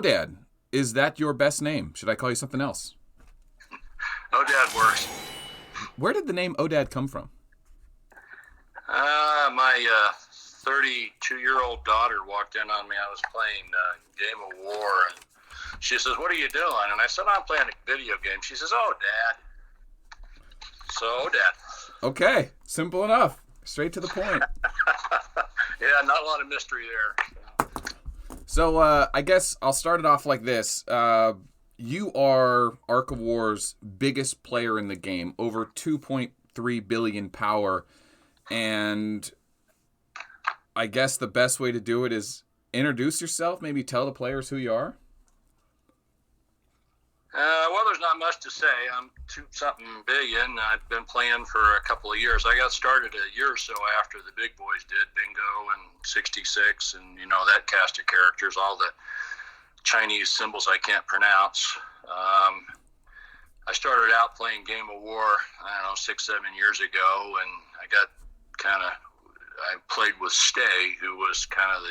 Odad, is that your best name? Should I call you something else? Odad works. Where did the name Odad come from? My 32-year-old daughter walked in on me. I was playing Game of War, and she says, "What are you doing?" And I said, "I'm playing a video game." She says, "Oh, Dad." So, Odad. Okay, simple enough. Straight to the point. Yeah, not a lot of mystery there. So, I guess I'll start it off like this. You are Ark of War's biggest player in the game, over 2.3 billion power, and I guess the best way to do it is introduce yourself, maybe tell the players who you are. Well, there's not much to say. I'm 2-something billion. I've been playing for a couple of years. I got started a year or so after the big boys did, Bingo and 66, and that cast of characters, all the Chinese symbols I can't pronounce. I started out playing Game of War, 6-7 years ago, and I played with Stay, who was kind of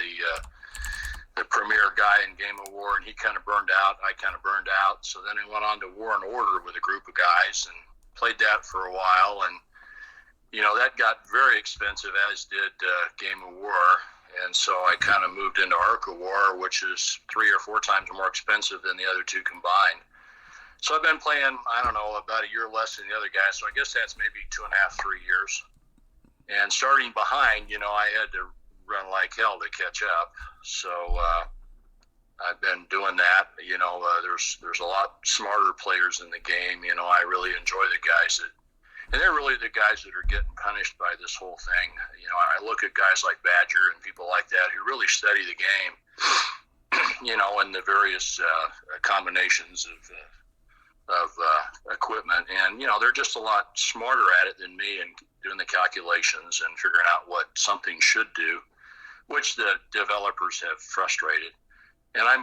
the premier guy in Game of War, and he kind of burned out. I kind of burned out. So then I went on to War and Order with a group of guys and played that for a while. And, that got very expensive, as did Game of War. And so I kind of moved into Ark of War, which is 3 or 4 times more expensive than the other two combined. So I've been playing, about a year less than the other guys. So I guess that's maybe 2.5, 3 years. And starting behind, I had to run like hell to catch up. So I've been doing that. There's a lot smarter players in the game. I really enjoy the guys and they're really the guys that are getting punished by this whole thing. I look at guys like Badger and people like that who really study the game, and the various combinations of equipment. And, they're just a lot smarter at it than me and doing the calculations and figuring out what something should do, which the developers have frustrated. And I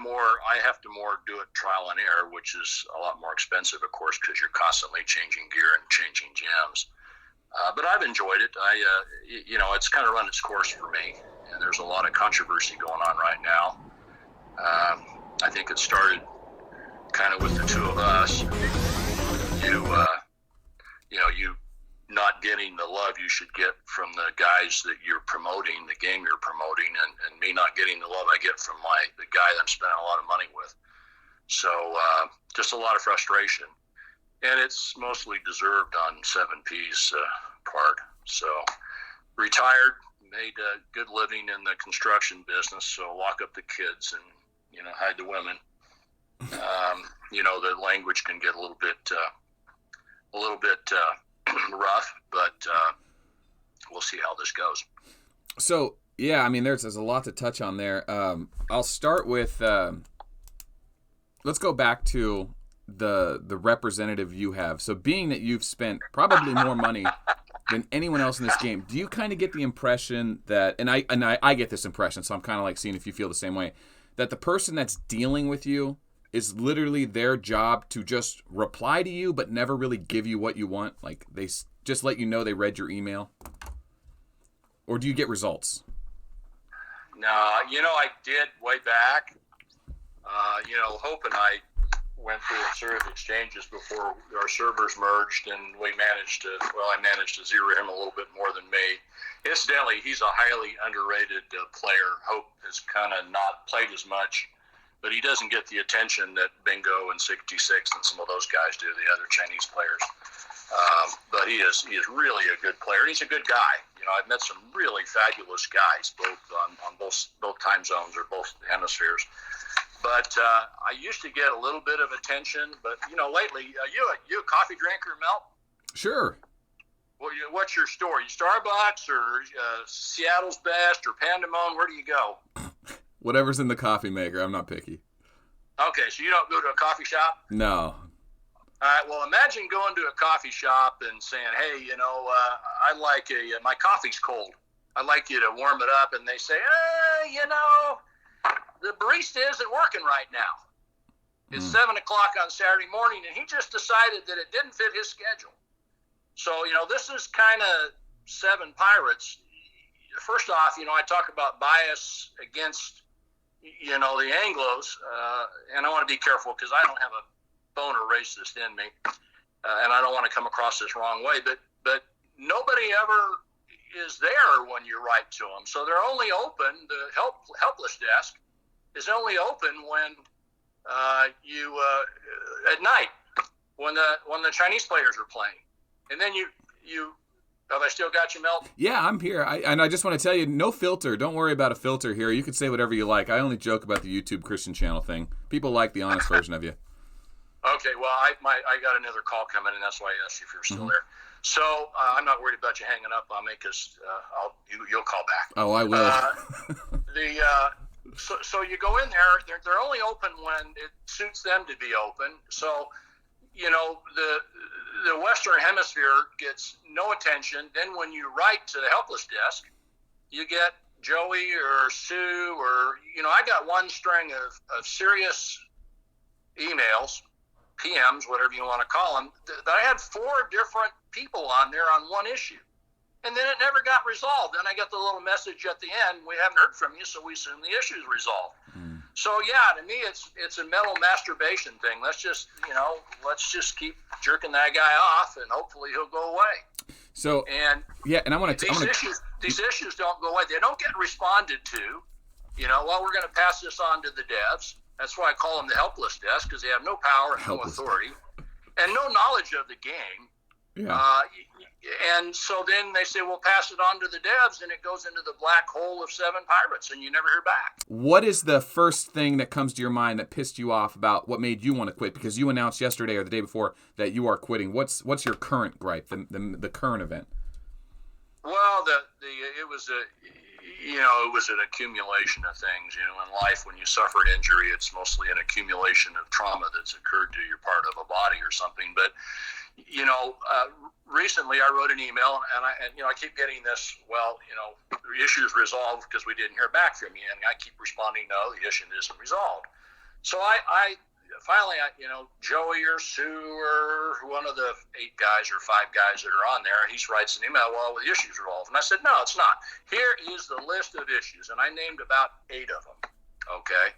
have to more do it trial and error, which is a lot more expensive, of course, because you're constantly changing gear and changing gems. But I've enjoyed it. It's kind of run its course for me, and there's a lot of controversy going on right now. I think it started kind of with the two of us. You not getting the love you should get from the guys that you're promoting, the game you're promoting, and me not getting the love I get from the guy that I'm spending a lot of money with. So just a lot of frustration. And it's mostly deserved on 7P's part. So retired, made a good living in the construction business, so lock up the kids and, hide the women. The language can get a little bit rough, but we'll see how this goes. So, yeah, there's a lot to touch on there. I'll start with, let's go back to the representative you have. So being that you've spent probably more money than anyone else in this game, do you kind of get the impression that, and I get this impression, so I'm kind of like seeing if you feel the same way, that the person that's dealing with you is literally their job to just reply to you but never really give you what you want? Like, they just let you know they read your email? Or do you get results? No, I did way back. Hope and I went through a series of exchanges before our servers merged, and I managed to zero him a little bit more than me. Incidentally, he's a highly underrated player. Hope has kind of not played as much, but he doesn't get the attention that Bingo and 66 and some of those guys do, the other Chinese players. But he is really a good player. He's a good guy. I've met some really fabulous guys, both on both time zones or both hemispheres. But I used to get a little bit of attention, but lately, you a coffee drinker, Melt? Sure. Well, what's your store? You Starbucks or Seattle's Best or Pandemon? Where do you go? Whatever's in the coffee maker. I'm not picky. Okay, so you don't go to a coffee shop? No. All right, well, imagine going to a coffee shop and saying, hey, I like my coffee's cold. I'd like you to warm it up. And they say, the barista isn't working right now. It's 7 o'clock on Saturday morning, and he just decided that it didn't fit his schedule. So, this is kind of 7 Pirates. First off, I talk about bias against, the Anglos, and I want to be careful because I don't have a bone of racist in me, and I don't want to come across this wrong way, but nobody ever is there when you write to them. So they're only open, the helpless desk is only open when you at night when the Chinese players are playing. And then you have I still got you, Melt? Yeah, I'm here. And I just want to tell you, no filter. Don't worry about a filter here. You can say whatever you like. I only joke about the YouTube Christian channel thing. People like the honest version of you. Okay, well, I got another call coming, and that's why I asked you if you're still there. So I'm not worried about you hanging up on me because you'll call back. Oh, I will. So you go in there. They're only open when it suits them to be open. So the Western Hemisphere gets no attention. Then when you write to the helpless desk, you get Joey or Sue or I got one string of serious emails, PMs, whatever you want to call them, that I had 4 different people on there on one issue. And then it never got resolved. Then I get the little message at the end, we haven't heard from you, so we assume the issue is resolved. So yeah, to me it's a mental masturbation thing. Let's just keep jerking that guy off, and hopefully he'll go away. So and I want to these issues don't go away. They don't get responded to. Well, we're going to pass this on to the devs. That's why I call them the helpless desk, because they have no power and no authority and no knowledge of the game. Yeah. And so then they say, we'll pass it on to the devs, and it goes into the black hole of 7 pirates, and you never hear back. What is the first thing that comes to your mind that pissed you off about what made you want to quit? Because you announced yesterday or the day before that you are quitting. What's your current gripe, the current event? Well, it was an accumulation of things. In life, when you suffer an injury, it's mostly an accumulation of trauma that's occurred to your part of a body or something. But recently I wrote an email, and I keep getting this. Well, the issue is resolved because we didn't hear back from you, and I keep responding, no, the issue isn't resolved. So I finally, Joey or Sue or one of the 8 guys or 5 guys that are on there, he writes an email, well, the issue's resolved. And I said, no, it's not. Here is the list of issues. And I named about 8 of them. Okay.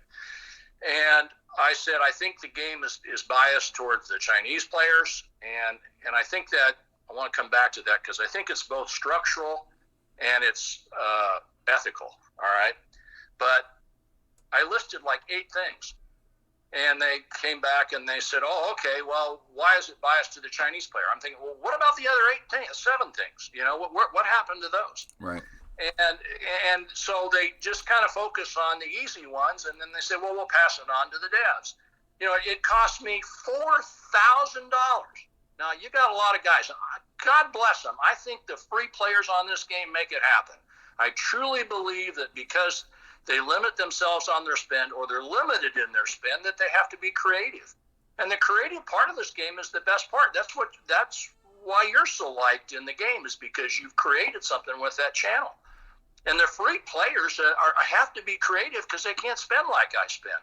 And I said, I think the game is biased towards the Chinese players. And I think that I want to come back to that because I think it's both structural and it's ethical. All right. But I listed like 8 things. And they came back and they said, oh, okay, well, why is it biased to the Chinese player? I'm thinking, well, what about the other 7 things? What happened to those? Right. And so they just kind of focus on the easy ones, and then they say, well, we'll pass it on to the devs. It cost me $4,000. Now, you got a lot of guys. God bless them. I think the free players on this game make it happen. I truly believe that because they limit themselves on their spend, or they're limited in their spend, that they have to be creative. And the creative part of this game is the best part. That's why you're so liked in the game, is because you've created something with that channel. And the free players have to be creative because they can't spend like I spend.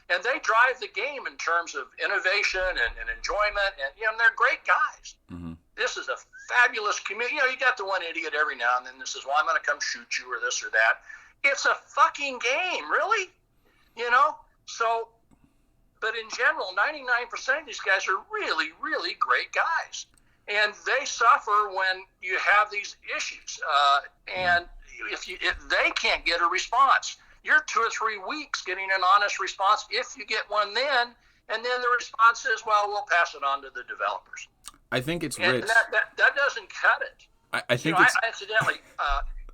And they drive the game in terms of innovation and enjoyment. And, they're great guys. Mm-hmm. This is a fabulous community. You got the one idiot every now and then that says, well, I'm going to come shoot you or this or that. It's a fucking game, really? So, but in general, 99% of these guys are really, really great guys. And they suffer when you have these issues. And if they can't get a response, you're 2 or 3 weeks getting an honest response if you get one then. And then the response is, well, we'll pass it on to the developers. I think it's rich. And that doesn't cut it. I think it's... Incidentally...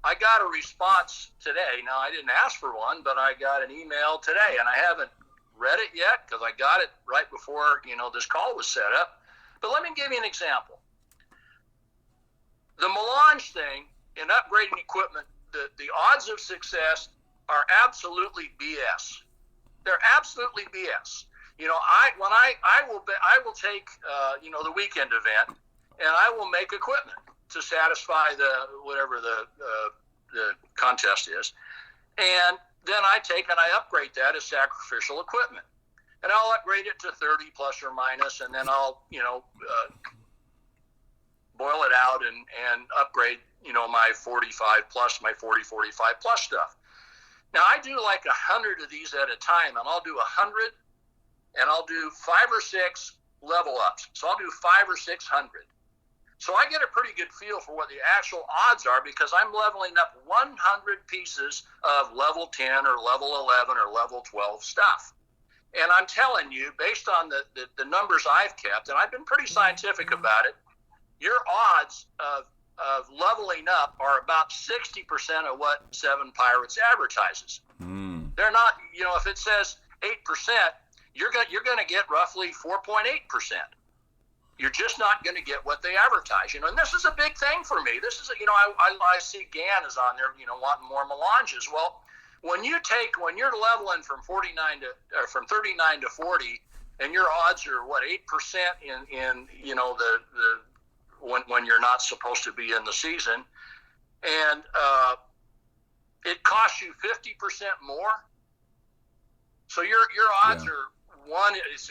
I got a response today. Now, I didn't ask for one, but I got an email today, and I haven't read it yet because I got it right before, this call was set up. But let me give you an example. The melange thing in upgrading equipment, the odds of success are absolutely BS. They're absolutely BS. I will take, the weekend event, and I will make equipment to satisfy whatever the contest is. And then I take and I upgrade that as sacrificial equipment. And I'll upgrade it to 30 plus or minus, and then I'll, boil it out and upgrade, my 45 plus, my 45 plus stuff. Now, I do like 100 of these at a time, and I'll do 100, and I'll do 5 or 6 level ups. So I'll do 5 or 600. So I get a pretty good feel for what the actual odds are because I'm leveling up 100 pieces of level 10 or level 11 or level 12 stuff. And I'm telling you, based on the numbers I've kept, and I've been pretty scientific about it, your odds of leveling up are about 60% of what Seven Pirates advertises. They're not, if it says 8%, you're going to get roughly 4.8%. You're just not going to get what they advertise, and this is a big thing for me. This is, I see Gann is on there, wanting more melanges. Well, when you're leveling from 39 to 40, and your odds are 8% in when you're not supposed to be in the season, and it costs you 50% more. So your odds are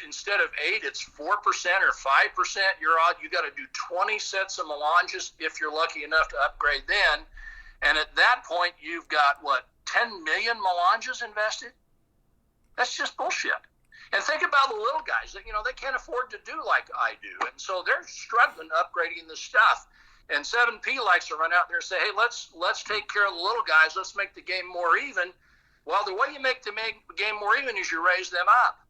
instead of 8, it's 4% or 5%. Your odd, you got to do 20 sets of melanges if you're lucky enough to upgrade then, and at that point you've got 10 million melanges invested. That's just bullshit. And think about the little guys that, they can't afford to do like I do. And so they're struggling upgrading the stuff. And 7P likes to run out there and say, hey, let's take care of the little guys. Let's make the game more even. Well, the way you make the game more even is you raise them up.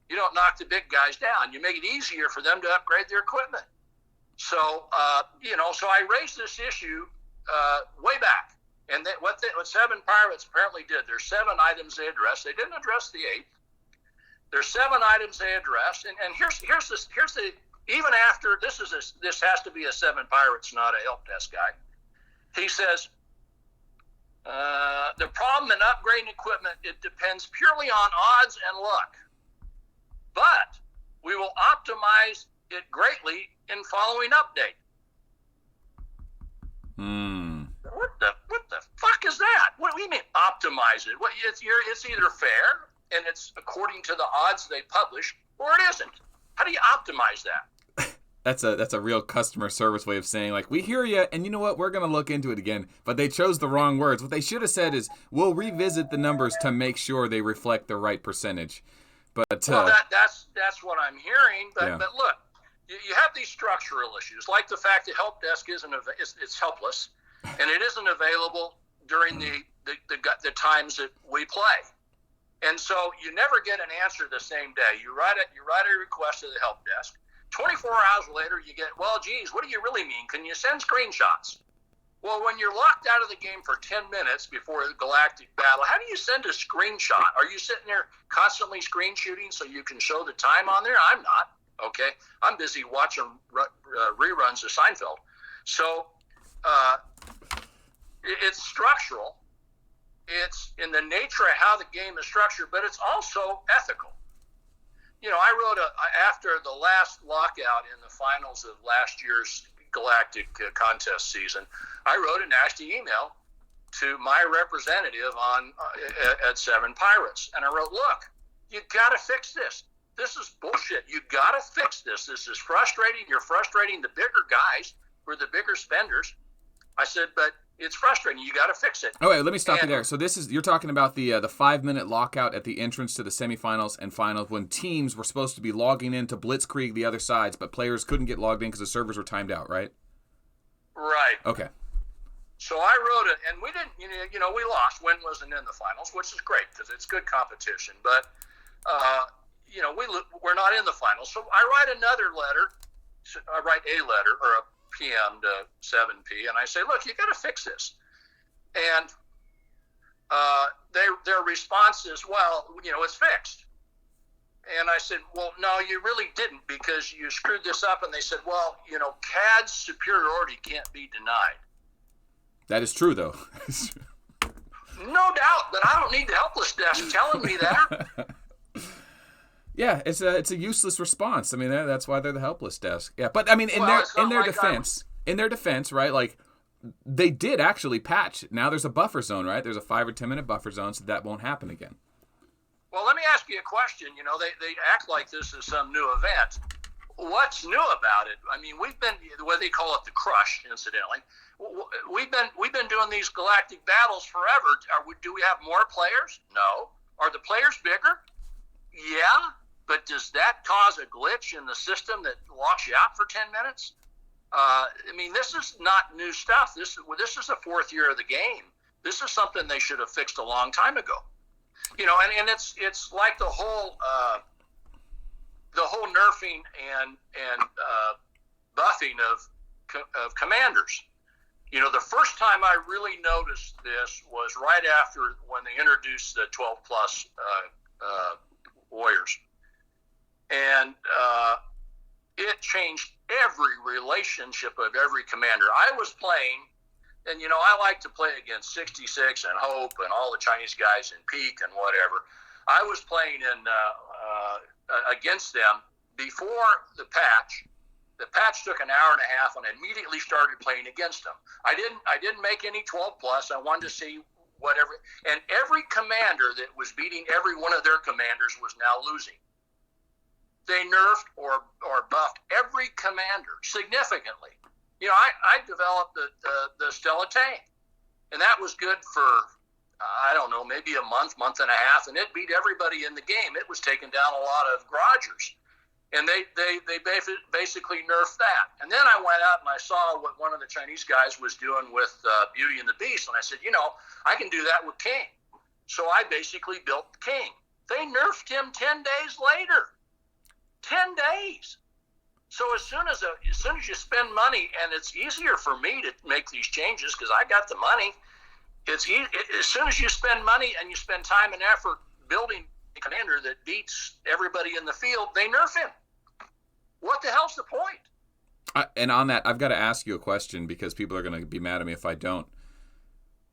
You don't knock the big guys down. You make it easier for them to upgrade their equipment. So, so I raised this issue way back. And what Seven Pirates apparently did, there's 7 items they addressed. They didn't address the 8th. There's 7 items they addressed, and here's the even after this has to be a 7 Pirates, not a help desk guy. He says the problem in upgrading equipment, it depends purely on odds and luck, but we will optimize it greatly in following update. What the fuck is that? What do you mean optimize it? It's either fair and it's according to the odds they publish, or it isn't. How do you optimize that? That's a real customer service way of saying, like, we hear you, and you know what, we're going to look into it again. But they chose the wrong words. What they should have said is, we'll revisit the numbers to make sure they reflect the right percentage. But that's what I'm hearing. But Yeah. but look, you have these structural issues, like the fact that help desk it's helpless, and it isn't available during the times that we play. And so you never get an answer the same day. You write a request to the help desk. 24 hours later, you get, well, geez, what do you really mean? Can you send screenshots? Well, when you're locked out of the game for 10 minutes before the galactic battle, how do you send a screenshot? Are you sitting there constantly screen shooting so you can show the time on there? I'm not. Okay. I'm busy watching reruns of Seinfeld. So it's structural. It's in the nature of how the game is structured, but it's also ethical. I wrote after the last lockout in the finals of last year's Galactic contest season, I wrote a nasty email to my representative at Seven Pirates, and I wrote, "Look, you got to fix this. This is bullshit. You got to fix this. This is frustrating. You're frustrating the bigger guys, who are the bigger spenders." I said, "But it's frustrating. You got to fix it." Oh, wait, let me stop you there. So you're talking about the 5-minute lockout at the entrance to the semifinals and finals when teams were supposed to be logging in to blitzkrieg the other sides, but players couldn't get logged in because the servers were timed out, right? Right. Okay. So I wrote it, and we didn't. We lost. Wynn wasn't in the finals, which is great because it's good competition. But we're not in the finals. So I write another letter. I write a letter or a PM to 7P, and I say, look, you got to fix this. And their response is, well, it's fixed. And I said, well, no, you really didn't, because you screwed this up. And they said, well, CAD's superiority can't be denied. That is true, though. No doubt, but I don't need the helpless desk telling me that. Yeah, it's a useless response. I mean, that's why they're the helpless desk. Yeah, but I mean, in their defense, right? Like, they did actually patch. Now there's a buffer zone, right? There's a 5 or 10 minute buffer zone, so that won't happen again. Well, let me ask you a question. They act like this is some new event. what's new about it? I mean, we've been, what they call it, the crush, incidentally. We've been doing these galactic battles forever. Do we have more players? No. Are the players bigger? Yeah. But does that cause a glitch in the system that locks you out for 10 minutes? I mean, this is not new stuff. This is the fourth year of the game. This is something they should have fixed a long time ago. You know, and it's like the whole nerfing and buffing of commanders. You know, the first time I really noticed this was right after when they introduced the 12 plus warriors, and it changed every relationship of every commander. I was playing, and you know, I like to play against 66 and Hope and all the Chinese guys in Peak and whatever. I was playing against them before the patch. The patch took an hour and a half, and I immediately started playing against them. I didn't make any 12 plus. I wanted to see whatever, and every commander that was beating every one of their commanders was now losing. They nerfed or buffed every commander significantly. You know, I developed the Stella tank, and that was good for, I don't know, maybe a month and a half, and it beat everybody in the game. It was taking down a lot of Grogers, and they basically nerfed that. And then I went out and I saw what one of the Chinese guys was doing with Beauty and the Beast, and I said, you know, I can do that with King. So I basically built King. They nerfed him 10 days later. 10 days. So as soon as you spend money, and it's easier for me to make these changes because I got the money. As soon as you spend money and you spend time and effort building a commander that beats everybody in the field, they nerf him. What the hell's the point? And on that, I've got to ask you a question because people are going to be mad at me if I don't.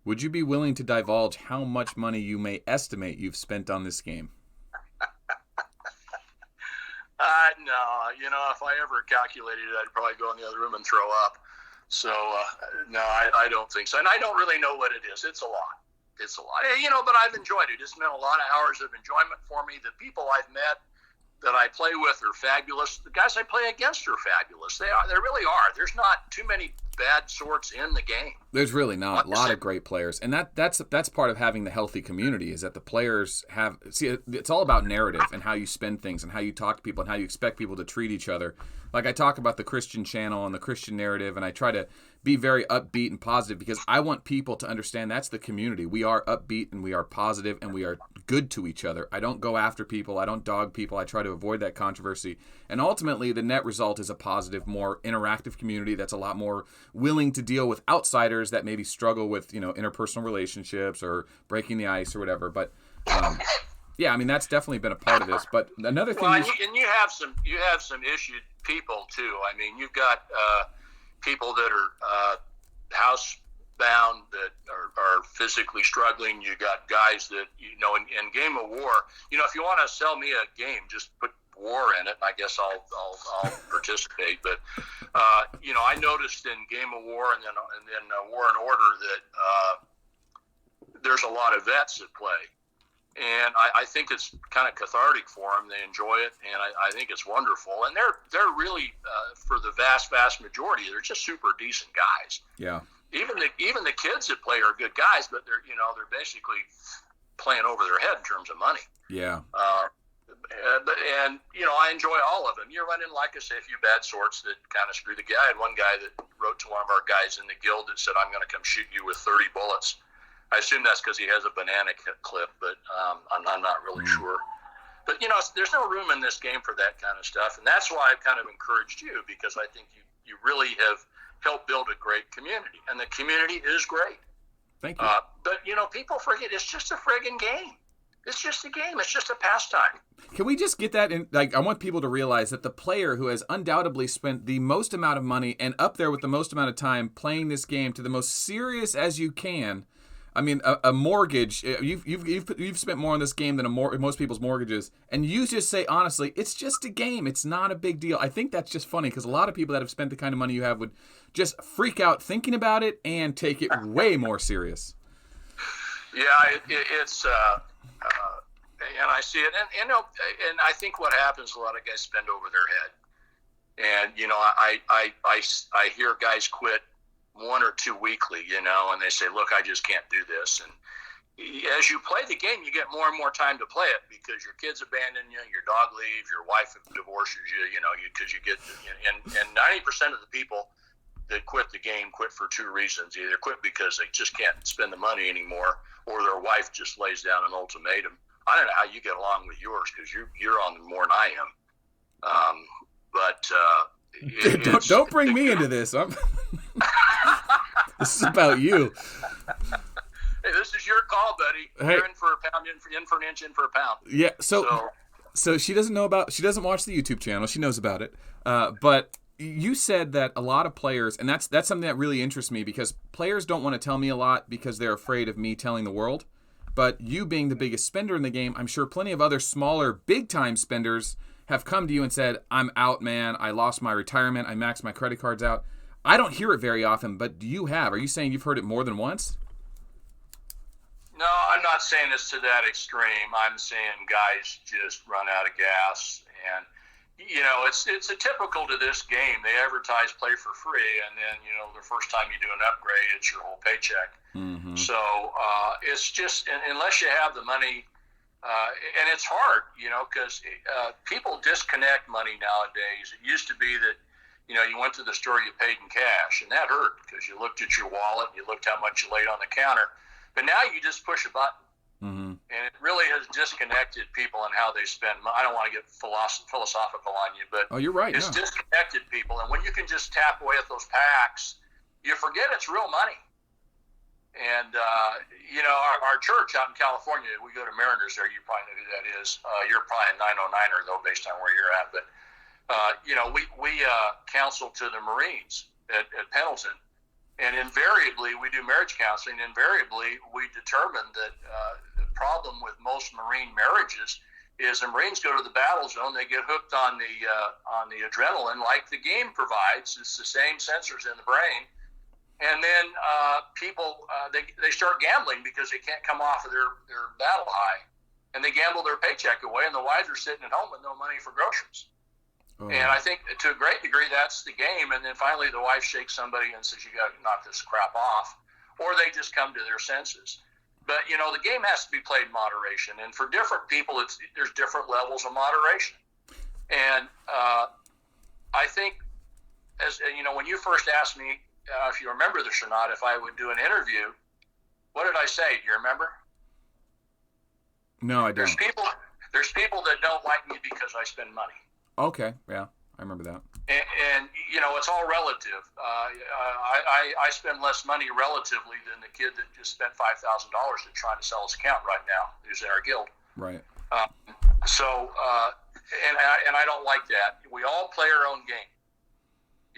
Would you be willing to divulge how much money you may estimate you've spent on this game? No, you know, if I ever calculated it, I'd probably go in the other room and throw up. So, no, I don't think so. And I don't really know what it is. It's a lot. It's a lot. You know, but I've enjoyed it. It's been a lot of hours of enjoyment for me. The people I've met that I play with are fabulous. The guys I play against are fabulous. They really are. There's not too many bad sorts in the game. There's really not. A lot of great players. And that's part of having the healthy community is that the players have – see, it's all about narrative and how you spend things and how you talk to people and how you expect people to treat each other. Like I talk about the Christian channel and the Christian narrative, and I try to be very upbeat and positive because I want people to understand that's the community. We are upbeat and we are positive and we are good to each other. I don't go after people. I don't dog people. I try to avoid that controversy. And ultimately, the net result is a positive, more interactive community that's a lot more willing to deal with outsiders that maybe struggle with, you know, interpersonal relationships or breaking the ice or whatever. But yeah, I mean that's definitely been a part of this. But another thing, well, and you have some issued people too. I mean, you've got people that are housebound that are physically struggling. You got guys that, you know, in Game of War, you know, if you want to sell me a game, just put war in it. I guess I'll participate. But you know, I noticed in Game of War and then War and Order that there's a lot of vets that play. And I think it's kind of cathartic for them. They enjoy it, and I think it's wonderful. And they're really, for the vast majority, they're just super decent guys. Yeah. Even the kids that play are good guys, but they're basically playing over their head in terms of money. Yeah. And you know, I enjoy all of them. You're running, like I say, a few bad sorts that kind of screw the guy. I had one guy that wrote to one of our guys in the guild that said, "I'm going to come shoot you with 30 bullets." I assume that's because he has a banana clip, but I'm not really sure. But, you know, there's no room in this game for that kind of stuff. And that's why I've kind of encouraged you, because I think you really have helped build a great community. And the community is great. Thank you. But, you know, people forget it's just a friggin' game. It's just a game. It's just a pastime. Can we just get that in? Like, I want people to realize that the player who has undoubtedly spent the most amount of money and up there with the most amount of time playing this game to the most serious as you can. I mean, a mortgage. You've spent more on this game than most people's mortgages, and you just say honestly, it's just a game. It's not a big deal. I think that's just funny because a lot of people that have spent the kind of money you have would just freak out thinking about it and take it way more serious. Yeah, it's and I see it, and I think what happens, a lot of guys spend over their head. And, you know, I hear guys quit 1 or 2 weekly, you know, and they say, look, I just can't do this. And as you play the game, you get more and more time to play it because your kids abandon you, your dog leaves, your wife divorces you, you know, because you get, and 90% of the people that quit the game quit for 2 reasons. Either quit because they just can't spend the money anymore, or their wife just lays down an ultimatum. I don't know how you get along with yours because you're on more than I am. Don't bring me into this. This is about you. Hey, this is your call, buddy. Hey. You're in for a pound, in for an inch, in for a pound. Yeah. So she doesn't know about. She doesn't watch the YouTube channel. She knows about it. But you said that a lot of players, and that's something that really interests me because players don't want to tell me a lot because they're afraid of me telling the world. But you being the biggest spender in the game, I'm sure plenty of other smaller, big-time spenders have come to you and said, I'm out, man. I lost my retirement. I maxed my credit cards out. I don't hear it very often, but do you have? Are you saying you've heard it more than once? No, I'm not saying this to that extreme. I'm saying guys just run out of gas. And, you know, it's a typical to this game. They advertise play for free, and then, you know, the first time you do an upgrade, it's your whole paycheck. Mm-hmm. So it's just, unless you have the money, and it's hard, you know, because people disconnect money nowadays. It used to be that, you know, you went to the store, you paid in cash, and that hurt because you looked at your wallet, and you looked how much you laid on the counter. But now you just push a button. Mm-hmm. And it really has disconnected people on how they spend money. I don't want to get philosophical on you, but you're right. It's disconnected people. And when you can just tap away at those packs, you forget it's real money. And, you know, our church out in California, we go to Mariners there. You probably know who that is. You're probably a 909er, though, based on where you're at. But, you know, we counsel to the Marines at Pendleton. And invariably, we do marriage counseling. Invariably, we determine that the problem with most Marine marriages is the Marines go to the battle zone, they get hooked on the adrenaline like the game provides. It's the same sensors in the brain. And then people, they start gambling because they can't come off of their battle high. And they gamble their paycheck away, and the wives are sitting at home with no money for groceries. Oh. And I think to a great degree that's the game. And then finally the wife shakes somebody and says, you got to knock this crap off. Or they just come to their senses. But, you know, the game has to be played in moderation. And for different people, there's different levels of moderation. And I think, as you know, when you first asked me, if you remember this or not, if I would do an interview, what did I say? Do you remember? No, I don't. There's people that don't like me because I spend money. Okay, yeah, I remember that. And you know, it's all relative. I spend less money relatively than the kid that just spent $5,000 to trying to sell his account right now, who's in our guild. Right. And I don't like that. We all play our own game.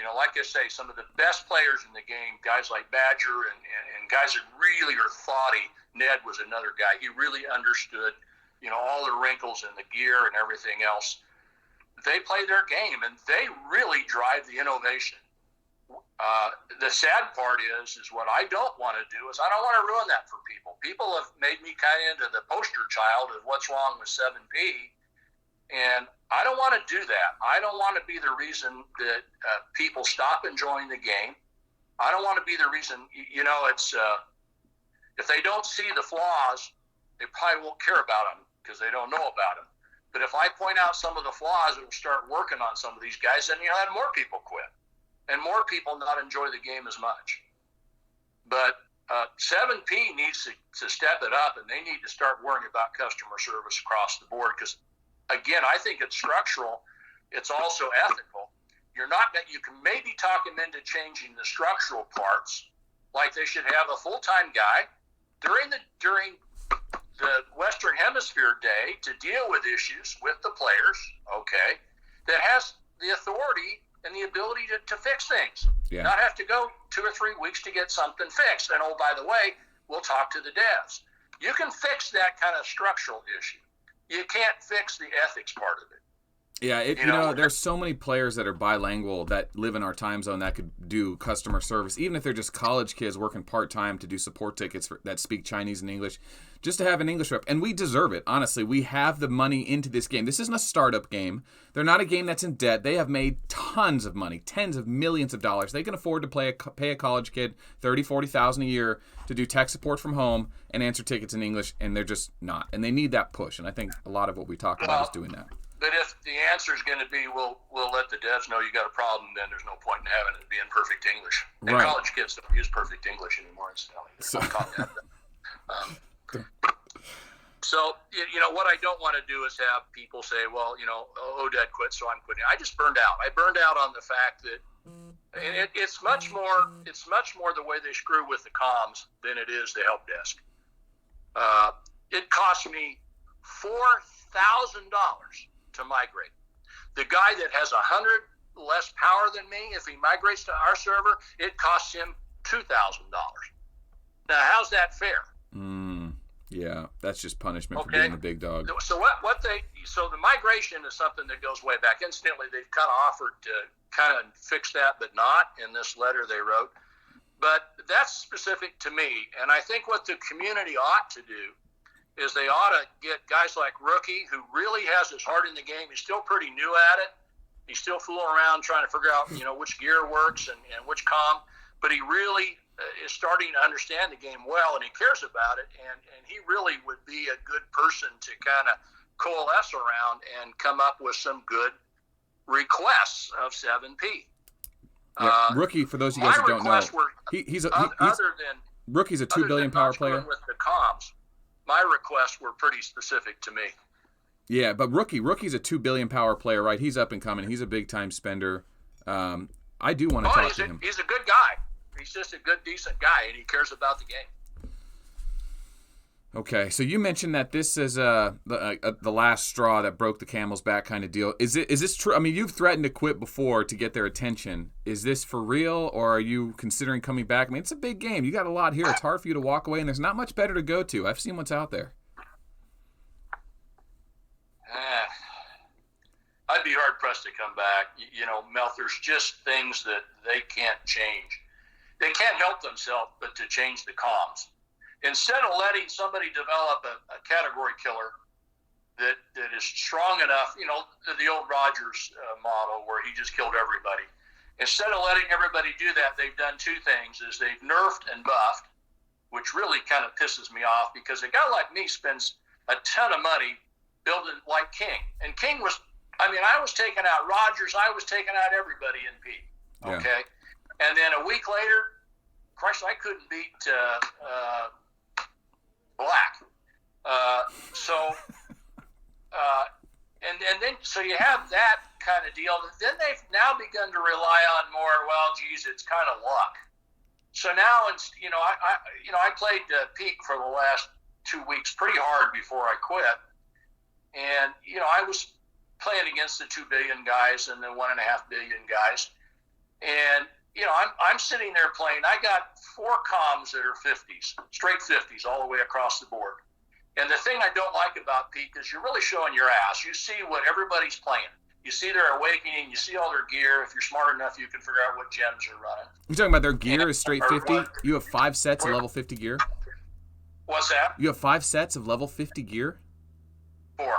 You know, like I say, some of the best players in the game, guys like Badger and guys that really are thoughty. Ned was another guy. He really understood, you know, all the wrinkles in the gear and everything else. They play their game, and they really drive the innovation. The sad part is what I don't want to do is I don't want to ruin that for people. People have made me kind of into the poster child of what's wrong with 7P, and I don't want to do that. I don't want to be the reason that people stop enjoying the game. I don't want to be the reason, you know, it's if they don't see the flaws, they probably won't care about them because they don't know about them. But if I point out some of the flaws and start working on some of these guys, then you'll have more people quit and more people not enjoy the game as much. But 7P needs to step it up, and they need to start worrying about customer service across the board because, again, I think it's structural. It's also ethical. You can maybe talk them into changing the structural parts, like they should have a full-time guy during the Western Hemisphere day to deal with issues with the players, okay, that has the authority and the ability to fix things. Yeah. Not have to go 2 or 3 weeks to get something fixed. And, oh, by the way, we'll talk to the devs. You can fix that kind of structural issue. You can't fix the ethics part of it. Yeah, there's so many players that are bilingual that live in our time zone that could do customer service, even if they're just college kids working part-time to do support tickets that speak Chinese and English, just to have an English rep. And we deserve it, honestly. We have the money into this game. This isn't a startup game. They're not a game that's in debt. They have made tons of money, tens of millions of dollars. They can afford to pay a college kid $30,000-$40,000 a year to do tech support from home and answer tickets in English, and they're just not. And they need that push, and I think a lot of what we talk about is doing that. But if the answer is going to be, we'll let the devs know you got a problem, then there's no point in having it be in perfect English. And college kids don't use perfect English anymore, incidentally. So, what I don't want to do is have people say, well, Odad quit, so I'm quitting. I just burned out. I burned out on the fact that it's much more the way they screw with the comms than it is the help desk. It cost me $4,000 to migrate. The guy that has 100 less power than me, if he migrates to our server, it costs him $2,000. Now, how's that fair? Yeah, that's just punishment for being a big dog. So so the migration is something that goes way back. Incidentally, they've kind of offered to kind of fix that, but not in this letter they wrote. But that's specific to me, and I think what the community ought to do is they ought to get guys like Rookie, who really has his heart in the game. He's still pretty new at it. He's still fooling around trying to figure out, which gear works and which comm. But he really is starting to understand the game well, and he cares about it. And he really would be a good person to kind of coalesce around and come up with some good requests of 7P. Yeah, Rookie, for those of you guys who don't know, Rookie's a $2 billion power player. With the comms, my requests were pretty specific to me. Yeah, but Rookie's a $2 billion power player, right? He's up and coming. He's a big time spender. I do want to talk to him. He's a good guy. He's just a good, decent guy, and he cares about the game. Okay, so you mentioned that this is the last straw that broke the camel's back kind of deal. Is this true? I mean, you've threatened to quit before to get their attention. Is this for real, or are you considering coming back? I mean, it's a big game. You got a lot here. It's hard for you to walk away, and there's not much better to go to. I've seen what's out there. I'd be hard-pressed to come back. Mel, there's just things that they can't change. They can't help themselves but to change the comms. Instead of letting somebody develop a category killer that is strong enough, the old Rogers model where he just killed everybody. Instead of letting everybody do that, they've done two things: is they've nerfed and buffed, which really kind of pisses me off because a guy like me spends a ton of money building like King. And King was, I was taking out Rogers, I was taking out everybody in P. Okay? Yeah. And then a week later, Christ, I couldn't beat Black. And then you have that kind of deal. Then they've now begun to rely on more, well, geez, it's kind of luck. So now, I played Peak for the last 2 weeks pretty hard before I quit. And, I was playing against the 2 billion guys and the 1.5 billion guys. And, I'm sitting there playing. I got 4 comms that are 50s, straight 50s all the way across the board. And the thing I don't like about Peak is you're really showing your ass. You see what everybody's playing. You see their awakening. You see all their gear. If you're smart enough, you can figure out what gems are running. You're talking about their gear is straight 50? You have 5 sets of level 50 gear? What's that? You have 5 sets of level 50 gear? 4.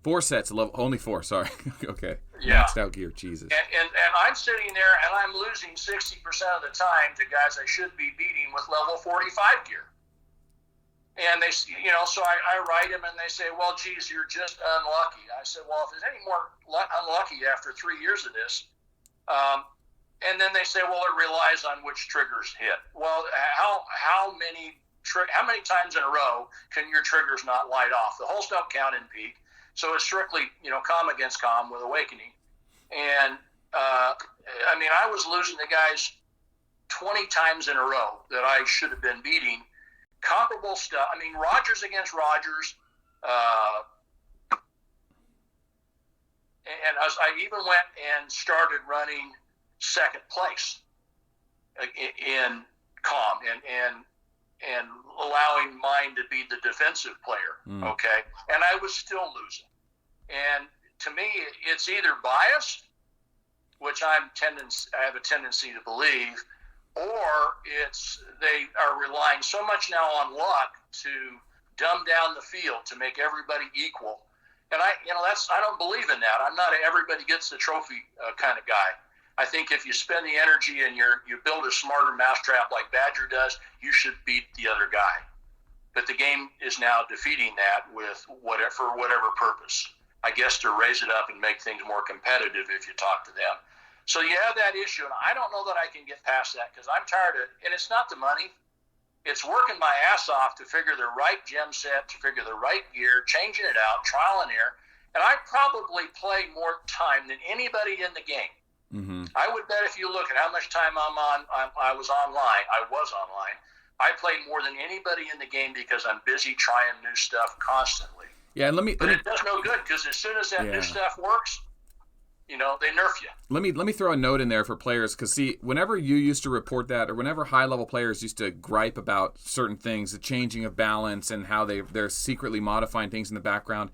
4 sets of level, only 4, sorry. Okay. Yeah. Maxed out gear, Jesus. And I'm sitting there and I'm losing 60% of the time to guys I should be beating with level 45 gear. And they, so I write them and they say, well, geez, you're just unlucky. I said, well, if there's any more unlucky after 3 years of this, and then they say, well, it relies on which triggers hit. Well, how many times in a row can your triggers not light off? The holes don't count in Peak. So it's strictly, comm against comm with Awakening. And, I was losing the guys 20 times in a row that I should have been beating. Comparable stuff. Rogers against Rogers. And I even went and started running second place in comm and allowing mine to be the defensive player, okay? And I was still losing. And to me, it's either biased, which I have a tendency to believe, or they are relying so much now on luck to dumb down the field to make everybody equal. And I don't believe in that. I'm not a everybody gets the trophy kind of guy. I think if you spend the energy and you build a smarter mousetrap like Badger does, you should beat the other guy. But the game is now defeating that for whatever purpose. I guess to raise it up and make things more competitive if you talk to them. So you have that issue, and I don't know that I can get past that because I'm tired of it. And it's not the money. It's working my ass off to figure the right gem set, to figure the right gear, changing it out, trial and error. And I probably play more time than anybody in the game. Mm-hmm. I would bet if you look at how much time I was online, I played more than anybody in the game because I'm busy trying new stuff constantly. Yeah, and but it does no good because as soon as that new stuff works, they nerf you. Let me throw a note in there for players because, see, whenever you used to report that or whenever high-level players used to gripe about certain things, the changing of balance and how they're secretly modifying things in the background,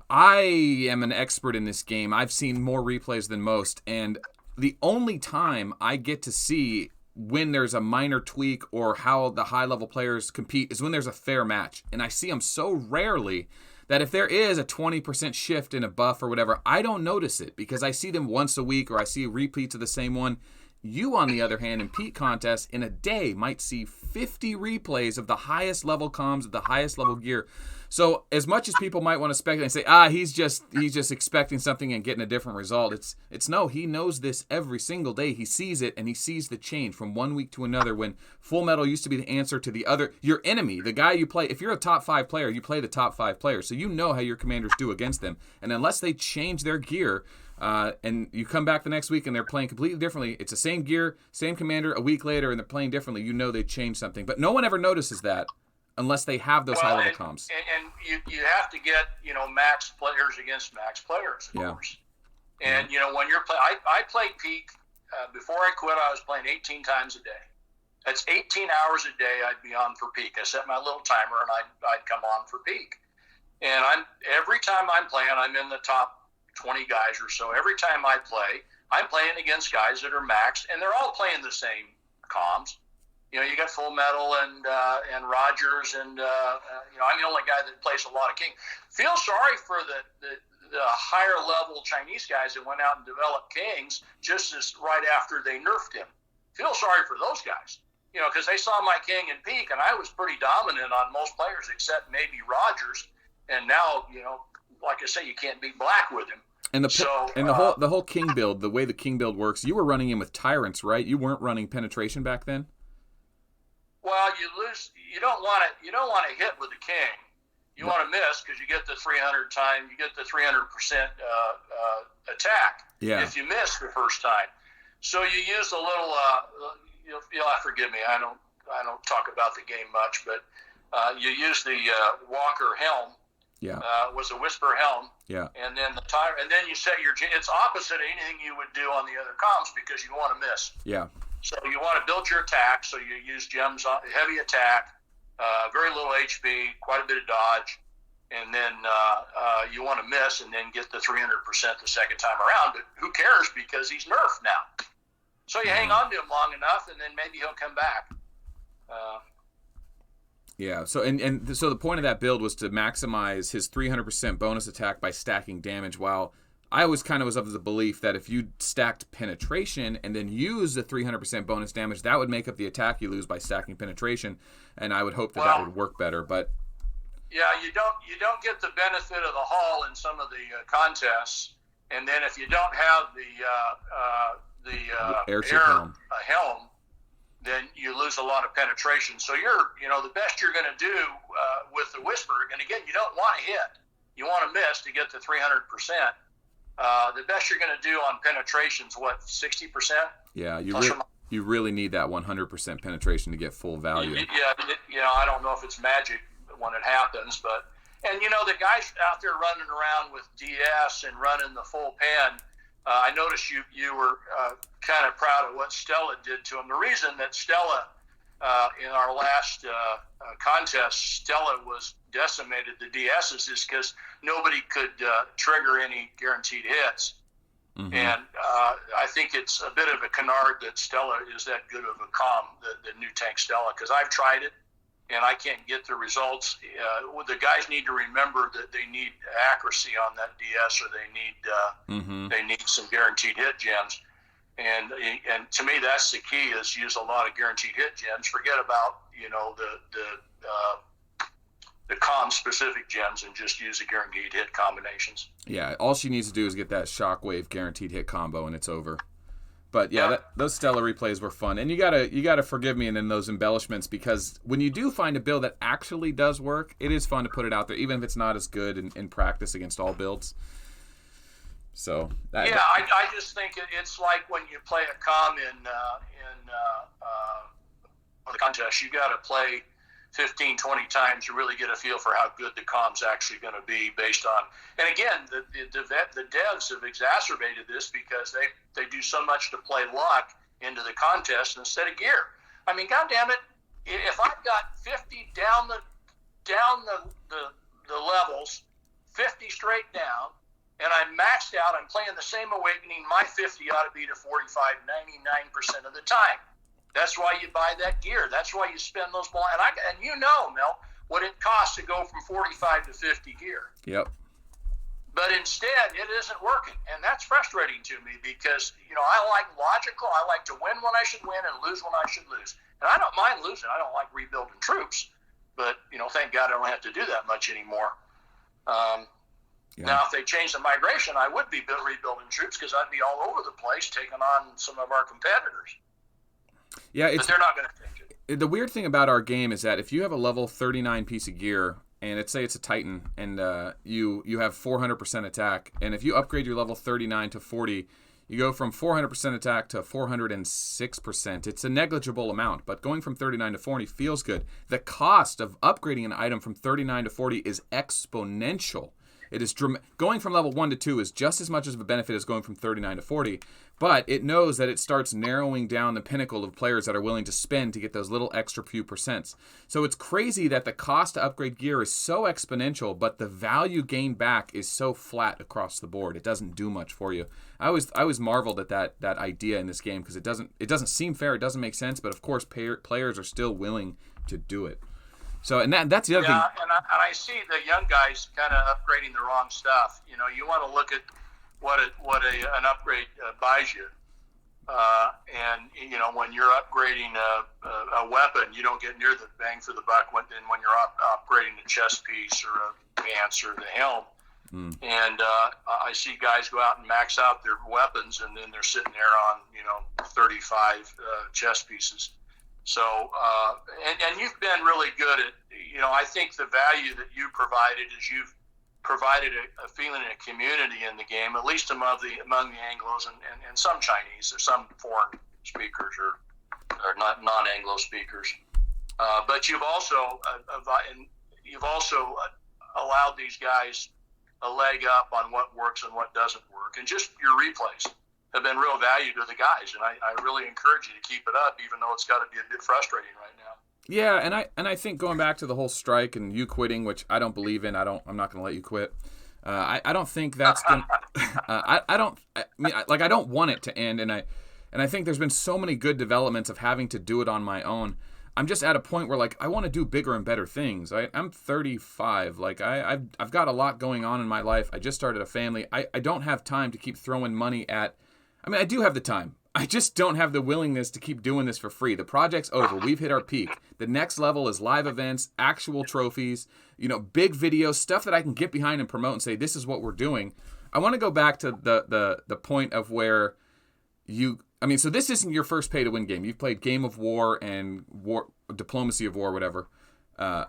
I am an expert in this game. I've seen more replays than most, and the only time I get to see when there's a minor tweak or how the high-level players compete is when there's a fair match, and I see them so rarely that if there is a 20% shift in a buff or whatever, I don't notice it because I see them once a week or I see repeats of the same one. You, on the other hand, in peak contests, in a day might see 50 replays of the highest level comms, of the highest level gear. So as much as people might want to speculate and say, he's just expecting something and getting a different result, it's no, he knows this every single day. He sees it, and he sees the change from one week to another when Full Metal used to be the answer to the other. Your enemy, the guy you play, if you're a top 5 player, you play the top 5 players, so you know how your commanders do against them. And unless they change their gear, and you come back the next week and they're playing completely differently, it's the same gear, same commander, a week later, and they're playing differently, you know they changed something. But no one ever notices that unless they have those high-level comms. And you have to get, max players against max players, of course. And, when you're playing, I played peak, before I quit, I was playing 18 times a day. That's 18 hours a day I'd be on for peak. I set my little timer and I'd come on for peak. And every time I'm playing, I'm in the top 20 guys or so. Every time I play, I'm playing against guys that are maxed, and they're all playing the same comms. You got Full Metal and Rogers, and I'm the only guy that plays a lot of King. Feel sorry for the higher level Chinese guys that went out and developed Kings just as right after they nerfed him. Feel sorry for those guys, because they saw my King in peak, and I was pretty dominant on most players except maybe Rogers. And now, like I say, you can't beat Black with him. And the whole King build, the way the King build works, you were running in with Tyrants, right? You weren't running penetration back then. Well, you lose. You don't want to hit with the King. You want to miss because you get the 300% attack. Yeah. If you miss the first time, so you use a little. You'll have to forgive me. I don't talk about the game much, but you use the Walker helm. Yeah. Was a Whisper helm. Yeah. And then and then you set your. It's opposite of anything you would do on the other comms because you want to miss. Yeah. So you want to build your attack. So you use gems on heavy attack, very little HP, quite a bit of dodge, and then you want to miss and then get the 300% the second time around. But who cares because he's nerfed now. So you hang on to him long enough, and then maybe he'll come back. Yeah, so so the point of that build was to maximize his 300% bonus attack by stacking damage, while I always kind of was of the belief that if you stacked penetration and then used the 300% bonus damage, that would make up the attack you lose by stacking penetration, and I would hope that would work better. But yeah, you don't get the benefit of the haul in some of the contests, and then if you don't have the airship helm, then you lose a lot of penetration. So the best you're going to do with the Whisper, and again, you don't want to hit. You want to miss to get the 300%. The best you're going to do on penetration is what, 60%? Yeah, you really need that 100% penetration to get full value. Yeah, I don't know if it's magic when it happens, but the guys out there running around with DS and running the full pan. I noticed you were kind of proud of what Stella did to him. The reason that Stella, in our last contest, Stella was decimated the DSs is because nobody could trigger any guaranteed hits. Mm-hmm. And I think it's a bit of a canard that Stella is that good of a comm, the new tank Stella, because I've tried it and I can't get the results. The guys need to remember that they need accuracy on that DS, or they need some guaranteed hit gems. And to me, that's the key: is use a lot of guaranteed hit gems. Forget about the comm specific gems and just use the guaranteed hit combinations. Yeah, all she needs to do is get that shockwave guaranteed hit combo, and it's over. But yeah, those Stella replays were fun, and you gotta forgive me and then those embellishments, because when you do find a build that actually does work, it is fun to put it out there, even if it's not as good in practice against all builds. So I just think it's like when you play a comm in the contest, you got to play 15, 20 times to really get a feel for how good the comm's actually going to be based on. And again, the devs have exacerbated this because they do so much to play luck into the contest instead of gear. I mean, God damn it, if I've got 50 down the levels, 50 straight down, and I'm maxed out, I'm playing the same awakening, my 50 ought to be to 45, 99% of the time. That's why you buy that gear. That's why you spend those balls. And you know, Mel, what it costs to go from 45 to 50 gear. Yep. But instead, it isn't working. And that's frustrating to me because, I like logical. I like to win when I should win and lose when I should lose. And I don't mind losing. I don't like rebuilding troops. But, thank God I don't have to do that much anymore. Now, if they change the migration, I would be rebuilding troops because I'd be all over the place taking on some of our competitors. Yeah, but they're not going to change it. The weird thing about our game is that if you have a level 39 piece of gear, and let's say it's a Titan, and you have 400% attack, and if you upgrade your level 39 to 40, you go from 400% attack to 406%. It's a negligible amount, but going from 39 to 40 feels good. The cost of upgrading an item from 39 to 40 is exponential. It is going from level 1 to 2 is just as much of a benefit as going from 39 to 40, but it knows that it starts narrowing down the pinnacle of players that are willing to spend to get those little extra few percents. So it's crazy that the cost to upgrade gear is so exponential, but the value gained back is so flat across the board. It doesn't do much for you. I was marveled at that idea in this game because it doesn't seem fair, it doesn't make sense, but of course players are still willing to do it. So, and that's the other thing. And I see the young guys kind of upgrading the wrong stuff. You want to look at what an upgrade buys you. And when you're upgrading a weapon, you don't get near the bang for the buck when you're upgrading a chest piece or a pants or the helm. And I see guys go out and max out their weapons, and then they're sitting there on 35 chest pieces. So, and you've been really good at, I think the value that you provided is you've provided a feeling of community in the game, at least among the Anglos and some Chinese or some foreign speakers or not non-Anglo speakers. But you've also allowed these guys a leg up on what works and what doesn't work, and just your replays have been real value to the guys, and I really encourage you to keep it up, even though it's got to be a bit frustrating right now. Yeah, and I think going back to the whole strike and you quitting, which I don't believe in, I'm not going to let you quit. I don't think that's going. I don't want it to end, and I think there's been so many good developments of having to do it on my own. I'm just at a point where I want to do bigger and better things. I'm 35. I've got a lot going on in my life. I just started a family. I don't have time to keep throwing money at. I mean, I do have the time. I just don't have the willingness to keep doing this for free. The project's over. We've hit our peak. The next level is live events, actual trophies, big videos, stuff that I can get behind and promote and say, this is what we're doing. I want to go back to the point of where so this isn't your first pay-to-win game. You've played Game of War and Diplomacy of War, whatever. How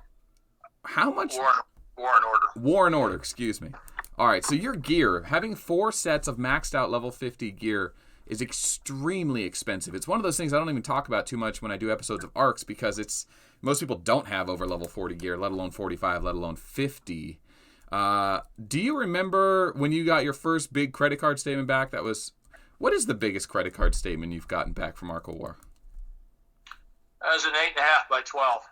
much? War and Order. War and Order, excuse me. All right, so your gear, having 4 sets of maxed out level 50 gear is extremely expensive. It's one of those things I don't even talk about too much when I do episodes of ARCs because most people don't have over level 40 gear, let alone 45, let alone 50. Do you remember when you got your first big credit card statement back? What is the biggest credit card statement you've gotten back from Arc of War? That was an 8.5 by 12.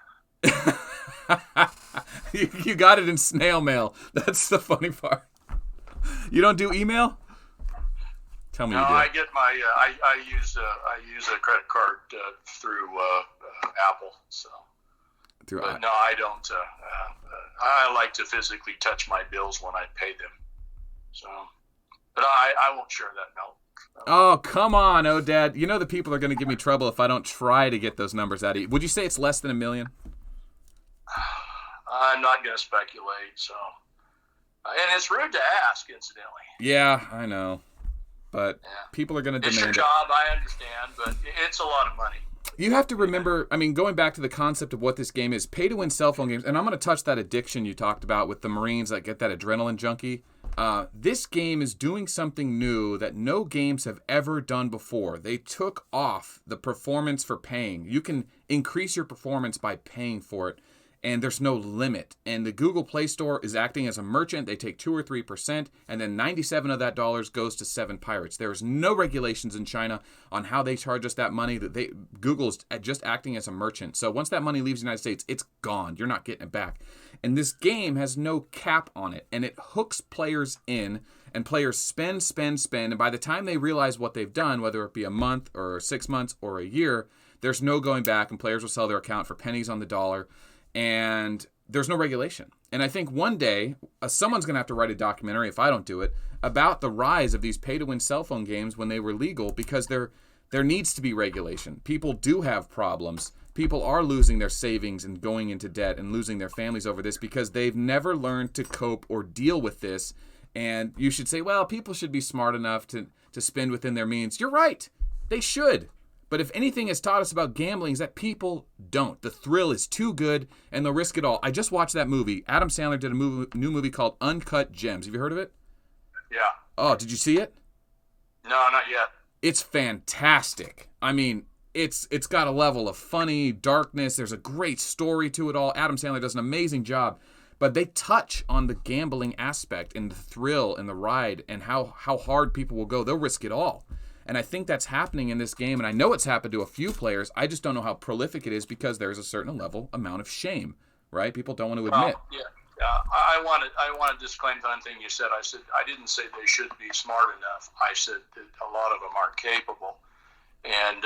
You got it in snail mail. That's the funny part. You don't do email? Tell me No, you do. I get my I use a credit card through Apple. So, but no, I don't. I like to physically touch my bills when I pay them. So, but I won't share that note. Oh, come on, Odad. You know the people are going to give me trouble if I don't try to get those numbers out of you. Would you say it's less than $1 million? I'm not going to speculate. So, and it's rude to ask, incidentally. Yeah, I know. But people are going to demand it. It's your job, I understand, but it's a lot of money. You have to remember, I mean, going back to the concept of what this game is, pay-to-win cell phone games, and I'm going to touch that addiction you talked about with the Marines that get that adrenaline junkie. This game is doing something new that no games have ever done before. They took off the performance for paying. You can increase your performance by paying for it, and there's no limit. And the Google Play Store is acting as a merchant. They take 2 or 3%, and then 97 of that dollars goes to 7 pirates. There is no regulations in China on how they charge us that money. Google's just acting as a merchant. So once that money leaves the United States, it's gone. You're not getting it back. And this game has no cap on it, and it hooks players in, and players spend, and by the time they realize what they've done, whether it be a month or 6 months or a year, there's no going back, and players will sell their account for pennies on the dollar. And there's no regulation. And I think one day, someone's going to have to write a documentary, if I don't do it, about the rise of these pay-to-win cell phone games when they were legal, because there needs to be regulation. People do have problems. People are losing their savings and going into debt and losing their families over this because they've never learned to cope or deal with this. And you should say, well, people should be smart enough to spend within their means. You're right. They should. But if anything has taught us about gambling is that people don't. The thrill is too good, and they'll risk it all. I just watched that movie. Adam Sandler did a new movie called Uncut Gems. Have you heard of it? Yeah. Oh, did you see it? No, not yet. It's fantastic. I mean, it's got a level of funny, darkness. There's a great story to it all. Adam Sandler does an amazing job. But they touch on the gambling aspect and the thrill and the ride and how hard people will go. They'll risk it all. And I think that's happening in this game, and I know it's happened to a few players. I just don't know how prolific it is because there's a certain amount of shame, right? People don't want to admit. I want to disclaim one thing you said. I didn't say they should be smart enough. I said that a lot of them aren't capable, and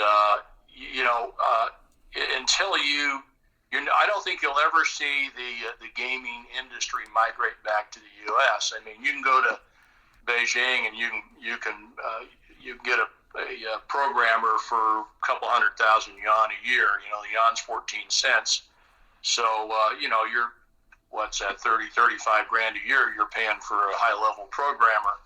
until I don't think you'll ever see the gaming industry migrate back to the U.S. I mean, you can go to Beijing and you can get a programmer for a couple 100,000 yuan a year. The yuan's 14 cents. So, you're, what's that, 30-35 grand a year you're paying for a high level programmer.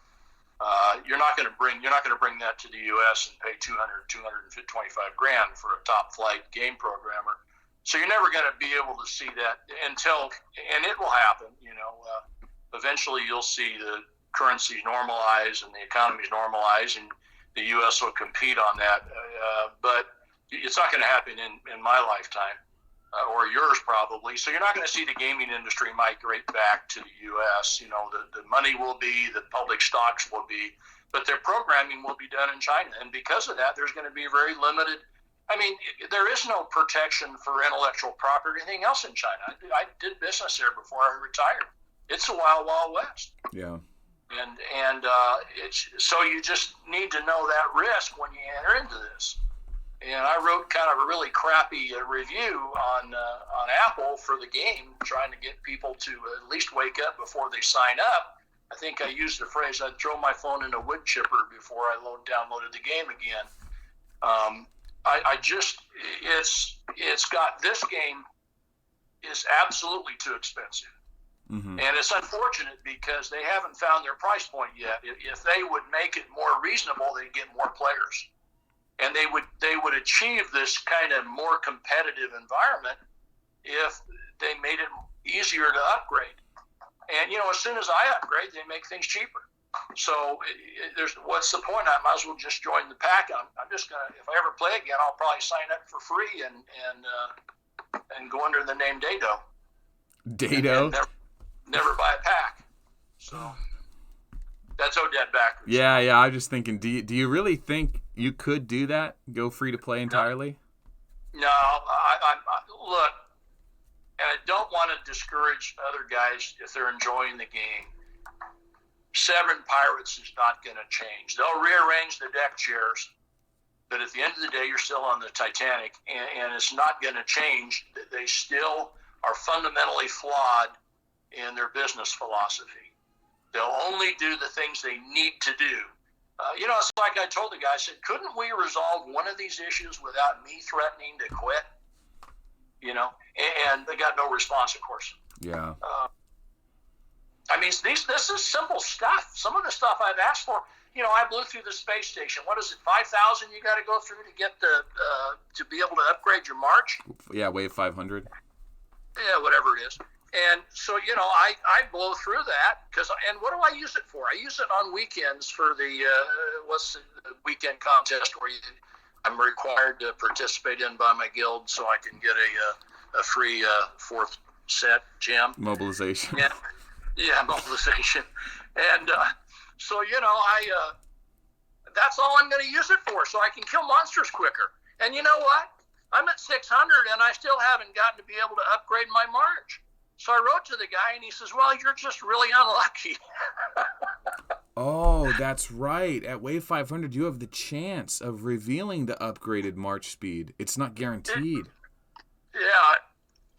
You're not going to bring that to the U.S. and pay 225 grand for a top flight game programmer. So you're never going to be able to see that and it will happen. Eventually you'll see the currencies normalize and the economies normalize, and the U.S. will compete on that. But it's not going to happen in my lifetime or yours probably. So you're not going to see the gaming industry migrate back to the U.S. The money will be, the public stocks will be, but their programming will be done in China. And because of that, there's going to be very limited. I mean, there is no protection for intellectual property or anything else in China. I did business there before I retired. It's a wild, wild west. Yeah. And so you just need to know that risk when you enter into this. And I wrote kind of a really crappy review on Apple for the game, trying to get people to at least wake up before they sign up. I think I used the phrase, I'd throw my phone in a wood chipper before I downloaded the game again. It's got, this game is absolutely too expensive. Mm-hmm. And it's unfortunate because they haven't found their price point yet. If they would make it more reasonable, they'd get more players, and they would achieve this kind of more competitive environment if they made it easier to upgrade. And as soon as I upgrade, they make things cheaper. So what's the point? I might as well just join the pack. I'm just gonna, if I ever play again, I'll probably sign up for free and go under the name Dado. Dado. And never buy a pack. So that's Odad backwards. Yeah. I'm just thinking, do you really think you could do that? Go free to play entirely? No. I look. and I don't want to discourage other guys if they're enjoying the game. Severing Pirates is not going to change. They'll rearrange the deck chairs, but at the end of the day, you're still on the Titanic, and it's not going to change. They still are fundamentally flawed in their business philosophy. They'll only do the things they need to do. It's like I told the guy, I said, couldn't we resolve one of these issues without me threatening to quit? And they got no response, of course. Yeah. This is simple stuff. Some of the stuff I've asked for, I blew through the space station. What is it, 5,000 you got to go through to get to be able to upgrade your March? Yeah, Wave 500. Yeah, whatever it is. And so, I blow through that and what do I use it for? I use it on weekends for the weekend contest where I'm required to participate in by my guild so I can get a free fourth set gem. Mobilization. Yeah, mobilization. And so, that's all I'm going to use it for, so I can kill monsters quicker. And you know what? I'm at 600 and I still haven't gotten to be able to upgrade my March. So I wrote to the guy, and he says, well, you're just really unlucky. Oh, that's right. At Wave 500, you have the chance of revealing the upgraded March speed. It's not guaranteed. Yeah,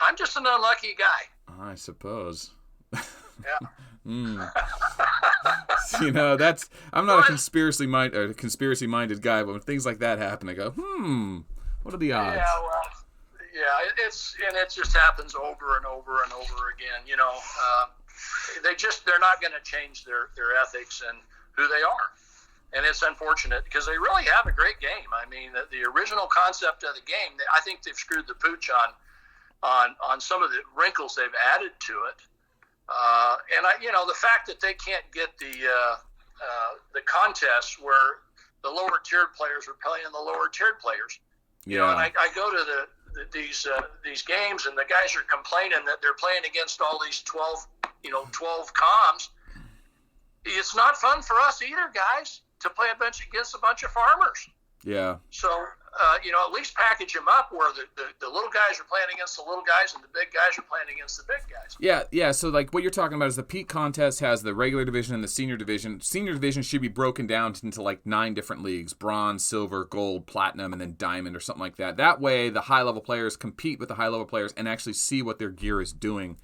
I'm just an unlucky guy. I suppose. Yeah. I'm not a conspiracy-minded guy, but when things like that happen, I go, what are the odds? Yeah, well, it just happens over and over and over again. They're not going to change their ethics and who they are, and it's unfortunate because they really have a great game. I mean, the original concept of the game, I think they've screwed the pooch on some of the wrinkles they've added to it, and the fact that they can't get the contests where the lower tiered players are playing the lower tiered players. Yeah. And I go to these games, and the guys are complaining that they're playing against all these 12 comms. It's not fun for us either, guys, to play against a bunch of farmers. Yeah. So, at least package them up where the little guys are playing against the little guys and the big guys are playing against the big guys. Yeah. So, like, what you're talking about is the peak contest has the regular division and the senior division. Senior division should be broken down into, like, 9 different leagues: bronze, silver, gold, platinum, and then diamond or something like that. That way, the high-level players compete with the high-level players and actually see what their gear is doing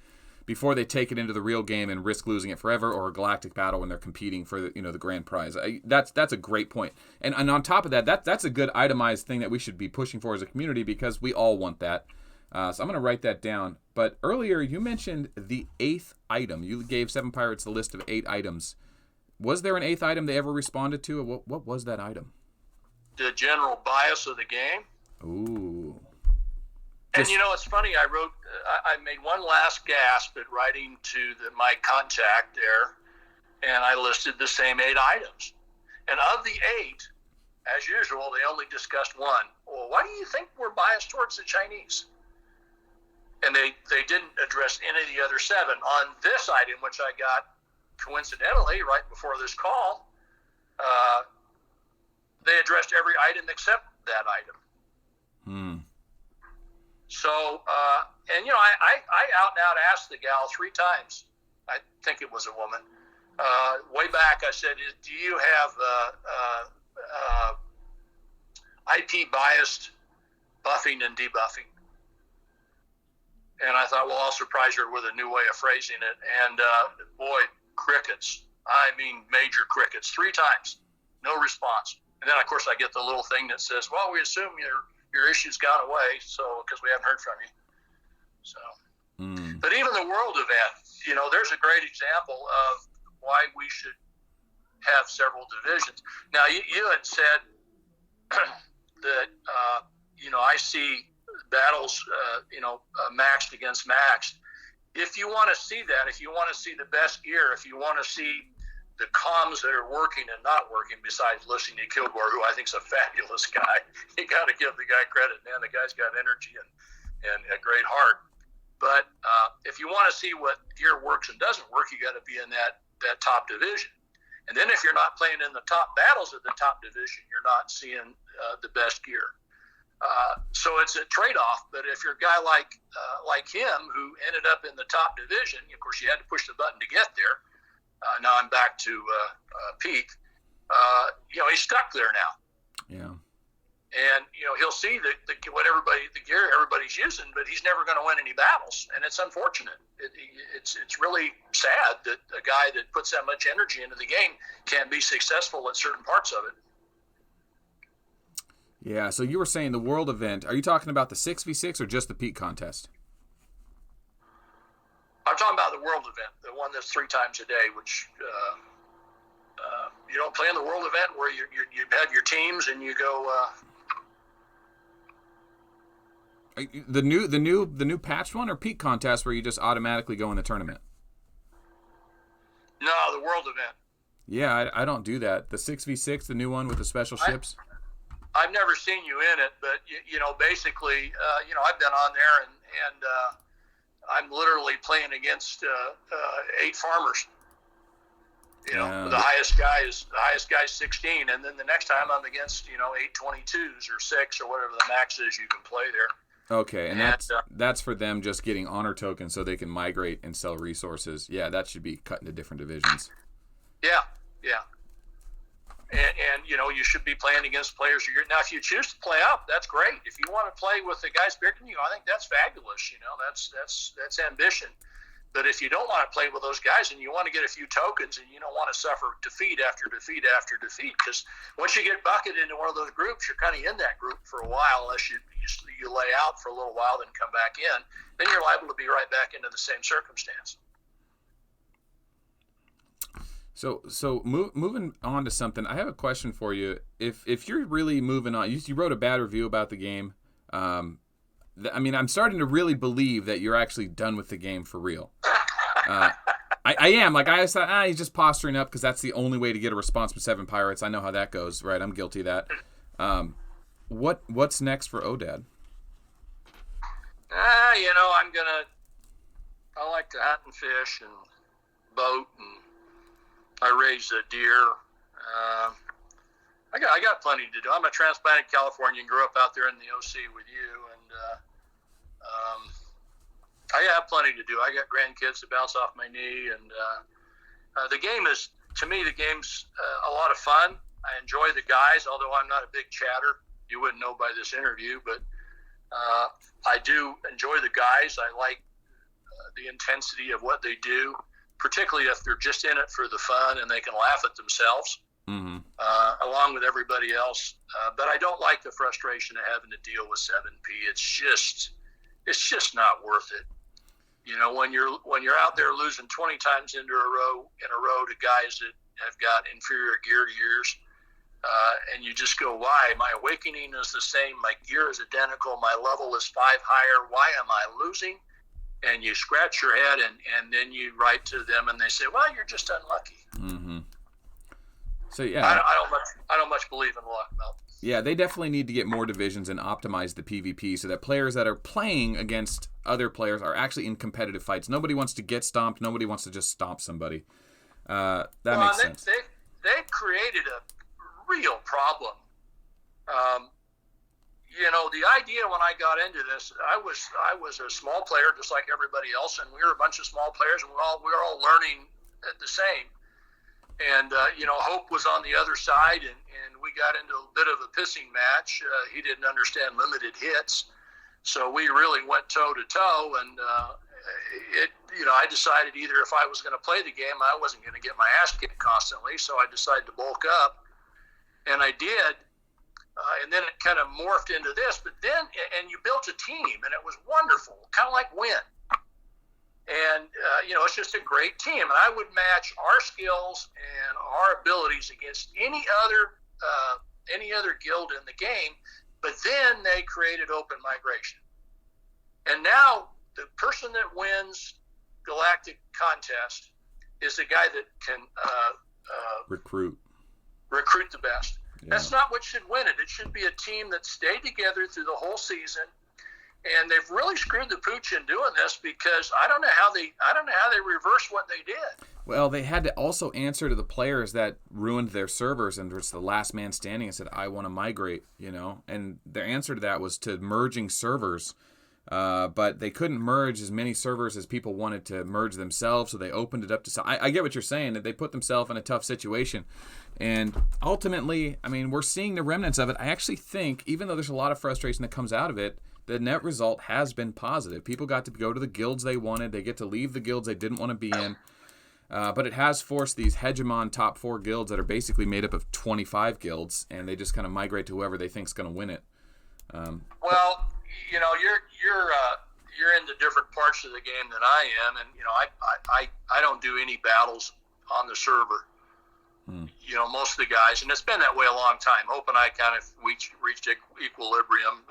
before they take it into the real game and risk losing it forever, or a galactic battle when they're competing for the grand prize. That's a great point. And on top of that, that's a good itemized thing that we should be pushing for as a community because we all want that. So I'm going to write that down. But earlier you mentioned the 8th item. You gave 7 Pirates a list of 8 items. Was there an 8th item they ever responded to? What was that item? The general bias of the game. Ooh. And it's funny. I made one last gasp at writing to my contact there, and I listed the same 8 items. And of the 8, as usual, they only discussed one. Well, why do you think we're biased towards the Chinese? And they didn't address any of the other 7. On this item, which I got coincidentally right before this call, they addressed every item except that item. So, I out and out asked the gal 3 times. I think it was a woman. Way back, I said, do you have IP biased buffing and debuffing? And I thought, well, I'll surprise her with a new way of phrasing it. And boy, crickets. I mean, major crickets. 3 times. No response. And then, of course, I get the little thing that says, well, we assume your issue's gone away, so because we haven't heard from you. So, But even the world event, there's a great example of why we should have several divisions. Now, you had said that, I see battles, maxed against maxed. If you want to see that, if you want to see the best gear, if you want to see the comms that are working and not working, besides listening to Kilgore, who I think is a fabulous guy, you got to give the guy credit, man. The guy's got energy and a great heart. But if you want to see what gear works and doesn't work, you got to be in that top division. And then if you're not playing in the top battles of the top division, you're not seeing the best gear. So it's a trade-off. But if you're a guy like him who ended up in the top division, of course you had to push the button to get there. Now I'm back to peak. He's stuck there now. Yeah. And he'll see the gear everybody's using, but he's never going to win any battles, and it's unfortunate. It's really sad that a guy that puts that much energy into the game can't be successful at certain parts of it. Yeah. So you were saying the world event. Are you talking about the 6v6 or just the peak contest? I'm talking about the world event, the one that's 3 times a day, which you don't play in the world event where you have your teams and you go. The new patched one or peak contest where you just automatically go in the tournament? No, the world event. Yeah, I don't do that. The 6v6, the new one with the special ships. I've never seen you in it, but basically, I've been on there and I'm literally playing against 8 farmers. The highest guy is 16, and then the next time I'm against 8 22s or 6 or whatever the max is you can play there. Okay, and that's for them just getting honor tokens so they can migrate and sell resources. Yeah, that should be cut into different divisions. Yeah. And you should be playing against players. Now, if you choose to play up, that's great. If you want to play with the guys bigger than you, I think that's fabulous. That's ambition. But if you don't want to play with those guys and you want to get a few tokens and you don't want to suffer defeat after defeat after defeat, because once you get bucketed into one of those groups, you're kind of in that group for a while unless you lay out for a little while, then come back in. Then you're liable to be right back into the same circumstance. So moving on to something, I have a question for you. If you're really moving on, you wrote a bad review about the game. I'm starting to really believe that you're actually done with the game for real. I am. Like, I thought, he's just posturing up because that's the only way to get a response from 7 Pirates. I know how that goes, right? I'm guilty of that. What's next for Odad? I like to hunt and fish and boat, and I raise a deer. I got plenty to do. I'm a transplanted Californian, grew up out there in the OC with you, and I have plenty to do. I got grandkids to bounce off my knee, and the game is, to me, the game's a lot of fun. I enjoy the guys, although I'm not a big chatter. You wouldn't know by this interview, but I do enjoy the guys. I like the intensity of what they do, particularly if they're just in it for the fun and they can laugh at themselves, along with everybody else. But I don't like the frustration of having to deal with 7P. It's just not worth it. When you're out there losing 20 times in a row to guys that have got inferior gear to yours, and you just go, why? My awakening is the same. My gear is identical. My level is 5 higher. Why am I losing? And you scratch your head, and then you write to them, and they say, well, you're just unlucky. Mm-hmm. So, yeah. I don't much believe in luck, Mel. Yeah, they definitely need to get more divisions and optimize the PvP so that players that are playing against other players are actually in competitive fights. Nobody wants to get stomped. Nobody wants to just stomp somebody. That makes sense. They've created a real problem. The idea when I got into this, I was a small player just like everybody else, and we were a bunch of small players, and we were all learning at the same. And Hope was on the other side, and we got into a bit of a pissing match. He didn't understand limited hits, so we really went toe to toe. And I decided either if I was going to play the game, I wasn't going to get my ass kicked constantly, so I decided to bulk up, and I did. And then it kind of morphed into this, and you built a team, and it was wonderful, kind of like Win. And, it's just a great team. And I would match our skills and our abilities against any other guild in the game, but then they created open migration. And now the person that wins Galactic Contest is the guy that can recruit the best. Yeah. That's not what should win it. It should be a team that stayed together through the whole season, And they've really screwed the pooch in doing this, because I don't know how they reversed what they did. Well, they had to also answer to the players that ruined their servers and was the last man standing and said, I want to migrate, and their answer to that was to merging servers. But they couldn't merge as many servers as people wanted to merge themselves, so they opened it up to... I get what you're saying, that they put themselves in a tough situation. And ultimately, I mean, we're seeing the remnants of it. I actually think, even though there's a lot of frustration that comes out of it, the net result has been positive. People got to go to the guilds they wanted. They get to leave the guilds they didn't want to be in. But it has forced these hegemon top 4 guilds that are basically made up of 25 guilds, and they just kind of migrate to whoever they think's going to win it. Well, you're into different parts of the game than I am, and I don't do any battles on the server. Most of the guys, and it's been that way a long time. Hope and I kind of reached equilibrium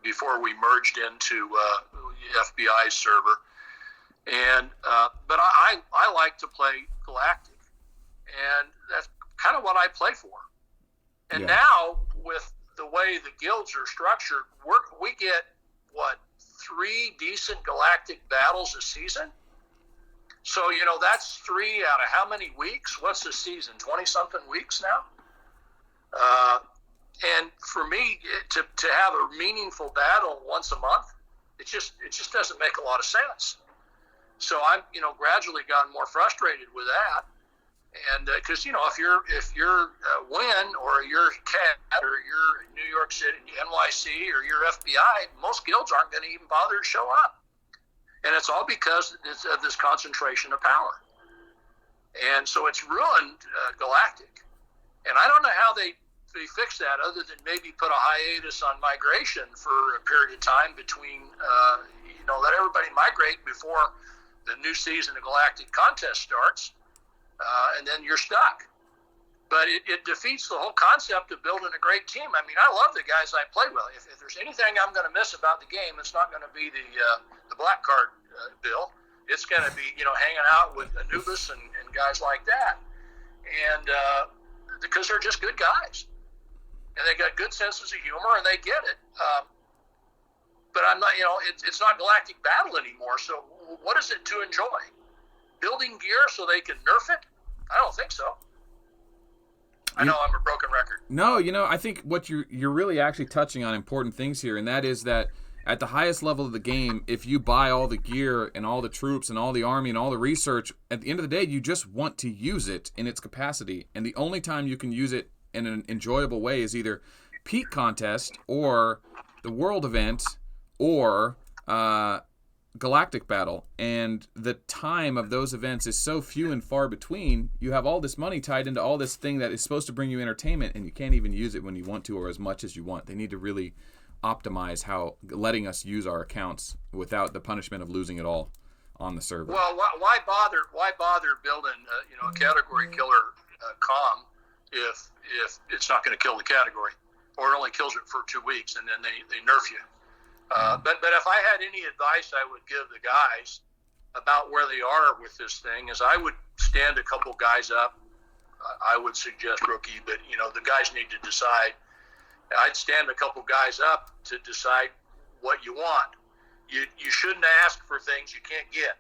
before we merged into FBI's server. And but I like to play Galactic, and that's kind of what I play for. And now, with the way the guilds are structured, we get 3 decent Galactic battles a season. So that's 3 out of how many weeks? What's the season? 20-something weeks now. And for me to have a meaningful battle once a month, it just doesn't make a lot of sense. So I'm, gradually gotten more frustrated with that, and because if you're Win or you're CAT or you're New York City, NYC, or you're FBI, most guilds aren't going to even bother to show up, and it's all because of this concentration of power, and so it's ruined Galactic, and I don't know how they fix that other than maybe put a hiatus on migration for a period of time between, let everybody migrate before the new season of Galactic Contest starts, and then you're stuck. But it defeats the whole concept of building a great team. I mean, I love the guys I play with. If there's anything I'm going to miss about the game, it's not going to be the black card bill. It's going to be, hanging out with Anubis and guys like that. And because they're just good guys. And they got good senses of humor, and they get it. But I'm not, it's not Galactic Battle anymore. So what is it to enjoy? Building gear so they can nerf it? I don't think so. I know I'm a broken record. No, I think what you're really actually touching on important things here, and that is that at the highest level of the game, if you buy all the gear and all the troops and all the army and all the research, at the end of the day, you just want to use it in its capacity. And the only time you can use it in an enjoyable way is either peak contest or the world event or Galactic Battle, and the time of those events is so few and far between. You have all this money tied into all this thing that is supposed to bring you entertainment, and you can't even use it when you want to or as much as you want. They need to really optimize how letting us use our accounts without the punishment of losing it all on the server. Well, why bother building a category killer comm if it's not going to kill the category, or it only kills it for 2 weeks and then they nerf you? But if I had any advice I would give the guys about where they are with this thing is I would stand a couple guys up. I would suggest rookie, but the guys need to decide. I'd stand a couple guys up to decide what you want. You shouldn't ask for things you can't get.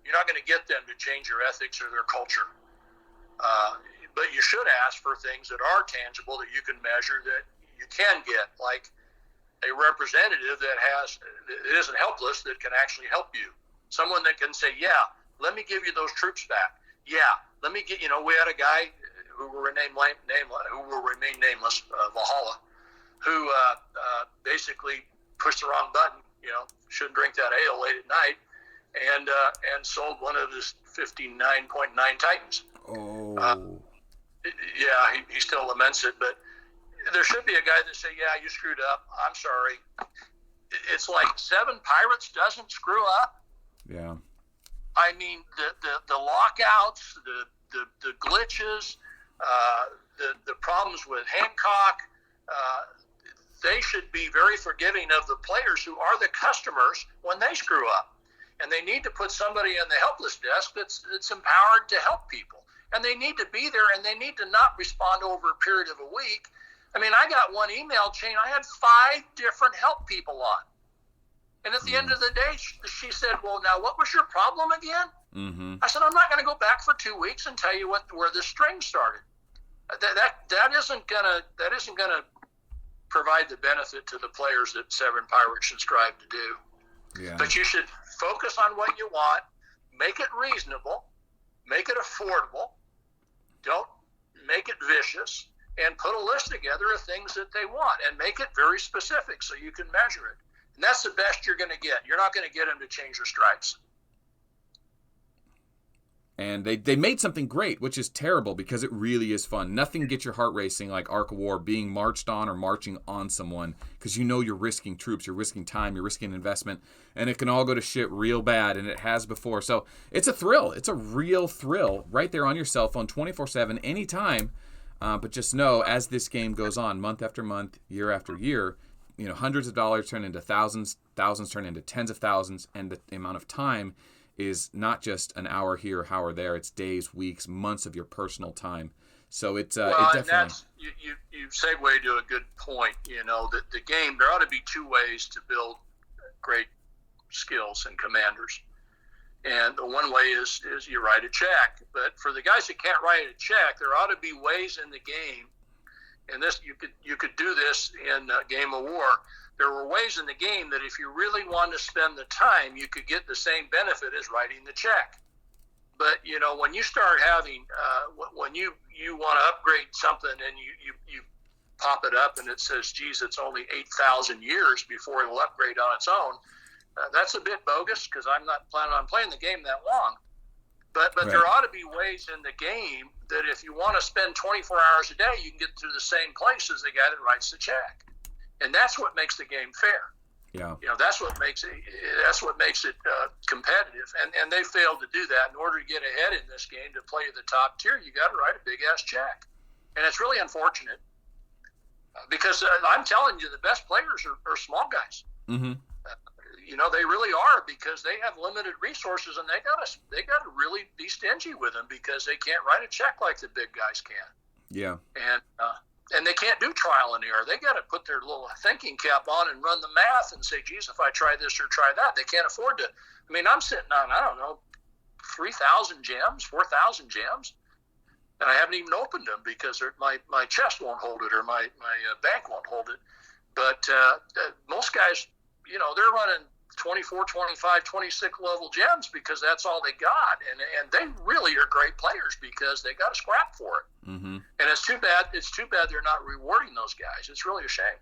You're not going to get them to change your ethics or their culture. But you should ask for things that are tangible, that you can measure, that you can get, like a representative that isn't helpless, that can actually help you. Someone that can say, yeah, let me give you those troops back. Yeah, let me get, we had a guy who will remain nameless, Valhalla, who basically pushed the wrong button, shouldn't drink that ale late at night, and sold one of his 59.9 Titans. Oh. Yeah, he still laments it, but there should be a guy that say, yeah, you screwed up. I'm sorry. It's like 7 Pirates doesn't screw up. Yeah. I mean, the lockouts, the glitches, the problems with Hancock, they should be very forgiving of the players who are the customers when they screw up. And they need to put somebody in the helpless desk that's empowered to help people. And they need to be there, and they need to not respond over a period of a week. I mean, I got one email chain. I had 5 different help people on. And at the end of the day, she said, well, now what was your problem again? Mm-hmm. I said, I'm not going to go back for 2 weeks and tell you where the string started. That isn't gonna provide the benefit to the players that Severn Pirates should strive to do. Yeah. But you should focus on what you want, make it reasonable, make it affordable, don't make it vicious, and put a list together of things that they want and make it very specific so you can measure it. And that's the best you're going to get. You're not going to get them to change their stripes. And they made something great, which is terrible because it really is fun. Nothing gets your heart racing like Arc of War, being marched on or marching on someone, because you know you're risking troops, you're risking time, you're risking investment, and it can all go to shit real bad, and it has before. So it's a thrill. It's a real thrill right there on your cell phone 24/7, anytime. But just know, as this game goes on, month after month, year after year, hundreds of dollars turn into thousands, thousands turn into tens of thousands, and the amount of time is not just an hour here, an hour there. It's days, weeks, months of your personal time. So it definitely. And that's, you segue to a good point. The game, there ought to be two ways to build great skills and commanders. And the one way is you write a check. But for the guys that can't write a check, there ought to be ways in the game. And this you could do this in Game of War. There were ways in the game that if you really wanted to spend the time, you could get the same benefit as writing the check. But, when you start having, when you want to upgrade something and you pop it up and it says, geez, it's only 8,000 years before it'll upgrade on its own, that's a bit bogus because I'm not planning on playing the game that long. But Right. There ought to be ways in the game that if you want to spend 24 hours a day, you can get to the same place as the guy that writes the check. And that's what makes the game fair. Yeah. That's what makes it competitive. And they failed to do that. In order to get ahead in this game, to play the top tier, you got to write a big ass check. And it's really unfortunate because I'm telling you, the best players are small guys. Mm-hmm. They really are, because they have limited resources, and they got to really be stingy with them because they can't write a check like the big guys can. Yeah. And they can't do trial and error. They got to put their little thinking cap on and run the math and say, geez, if I try this or try that, they can't afford to. I mean, I'm sitting on, 3,000 gems, 4,000 gems, and I haven't even opened them because my chest won't hold it or my bank won't hold it. But most guys, they're running 24, 25, 26 level gems because that's all they got. And they really are great players because they got to scrap for it. Mm-hmm. And it's too bad they're not rewarding those guys. It's really a shame.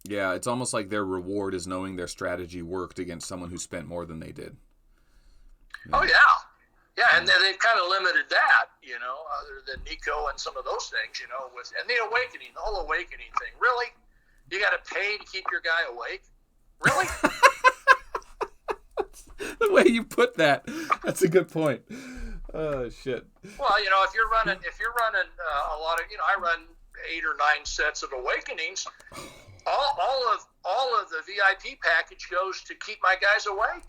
Yeah, it's almost like their reward is knowing their strategy worked against someone who spent more than they did. Yeah. Oh, yeah. Yeah, and they've kind of limited that, other than Nico and some of those things, and the awakening, the whole awakening thing. Really? You got to pay to keep your guy awake? Really? The way you put that, that's a good point. Oh shit. Well, if you're running a lot of, I run 8 or 9 sets of awakenings. All of the VIP package goes to keep my guys awake.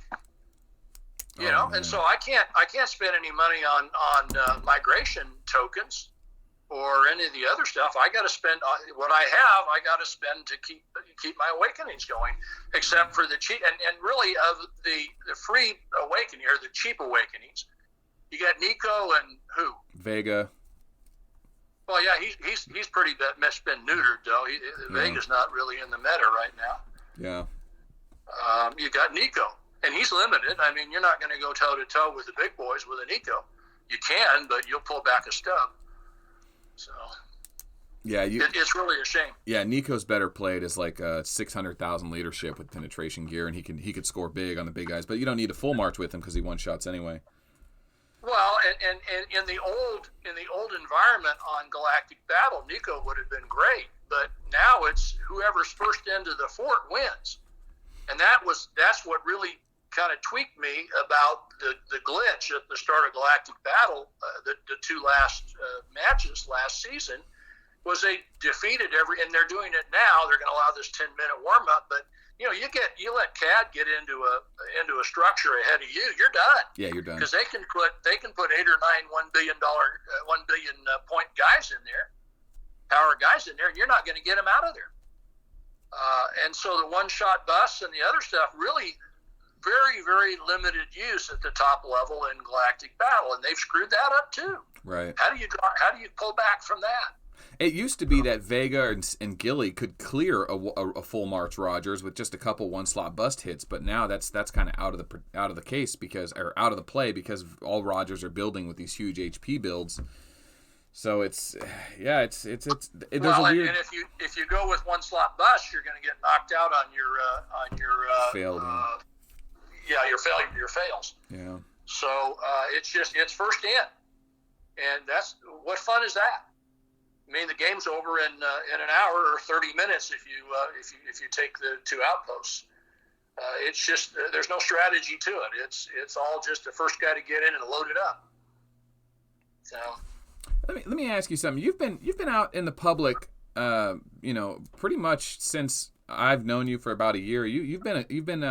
And so I can't spend any money on migration tokens or any of the other stuff. I got to spend what I have. I got to spend to keep my awakenings going, except for the cheap and really of the free awakening or the cheap awakenings. You got Nico and who? Vega. Well, yeah, he's pretty much been neutered though. Vega's not really in the meta right now. Yeah. You got Nico, and he's limited. I mean, you're not going to go toe to toe with the big boys with a Nico. You can, but you'll pull back a stub. So yeah, it's really a shame. Yeah, Nico's better played as like a 600,000 leadership with penetration gear, and he could score big on the big guys. But you don't need a full march with him because he one shots anyway. Well, and in the old environment on Galactic Battle, Nico would have been great. But now it's whoever's first into the fort wins, and that's what really kind of tweaked me about the glitch at the start of Galactic Battle. The two last matches last season was they defeated and they're doing it now. They're going to allow this 10-minute warm up, but you let CAD get into a structure ahead of you, you're done. Yeah, you're done. Because they can put 8 or 9 $1 billion $1 billion point guys in there, power guys in there, and you're not going to get them out of there. And so the one-shot busts and the other stuff really very, very limited use at the top level in Galactic Battle, and they've screwed that up too. Right. How do you pull back from that? It used to be that Vega and Gilly could clear a full March Rogers with just a couple one-slot bust hits, but now that's kind of out of the case out of the play because all Rogers are building with these huge HP builds. So it's there's well, a weird. And if you go with one-slot bust, you're going to get knocked out on your failed. Your fails. Yeah. So it's first in, and that's what fun is that? I mean, the game's over in an hour or 30 minutes if you take the two outposts. It's just there's no strategy to it. It's all just the first guy to get in and load it up. So let me ask you something. You've been out in the public, pretty much since I've known you for about a year. You've been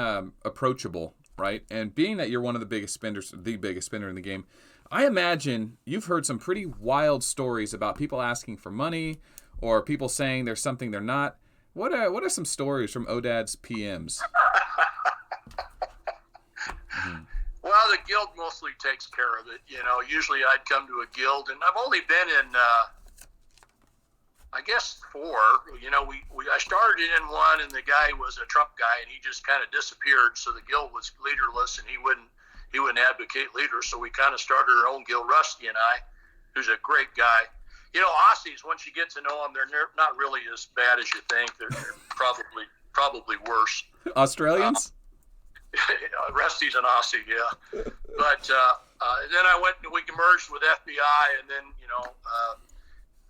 approachable, right? And being that you're one of the biggest spender in the game, I imagine you've heard some pretty wild stories about people asking for money or people saying there's something they're not. What are some stories from Odad's PMs? Well, the guild mostly takes care of it. Usually I'd come to a guild, and I've only been in, I guess 4. I started in one, and the guy was a Trump guy, and he just kind of disappeared. So the guild was leaderless, and he wouldn't advocate leaders. So we kind of started our own guild, Rusty and I, who's a great guy. Aussies, once you get to know them, they're not really as bad as you think. They're probably worse. Australians? Rusty's an Aussie, yeah. But then we merged with FBI, and then,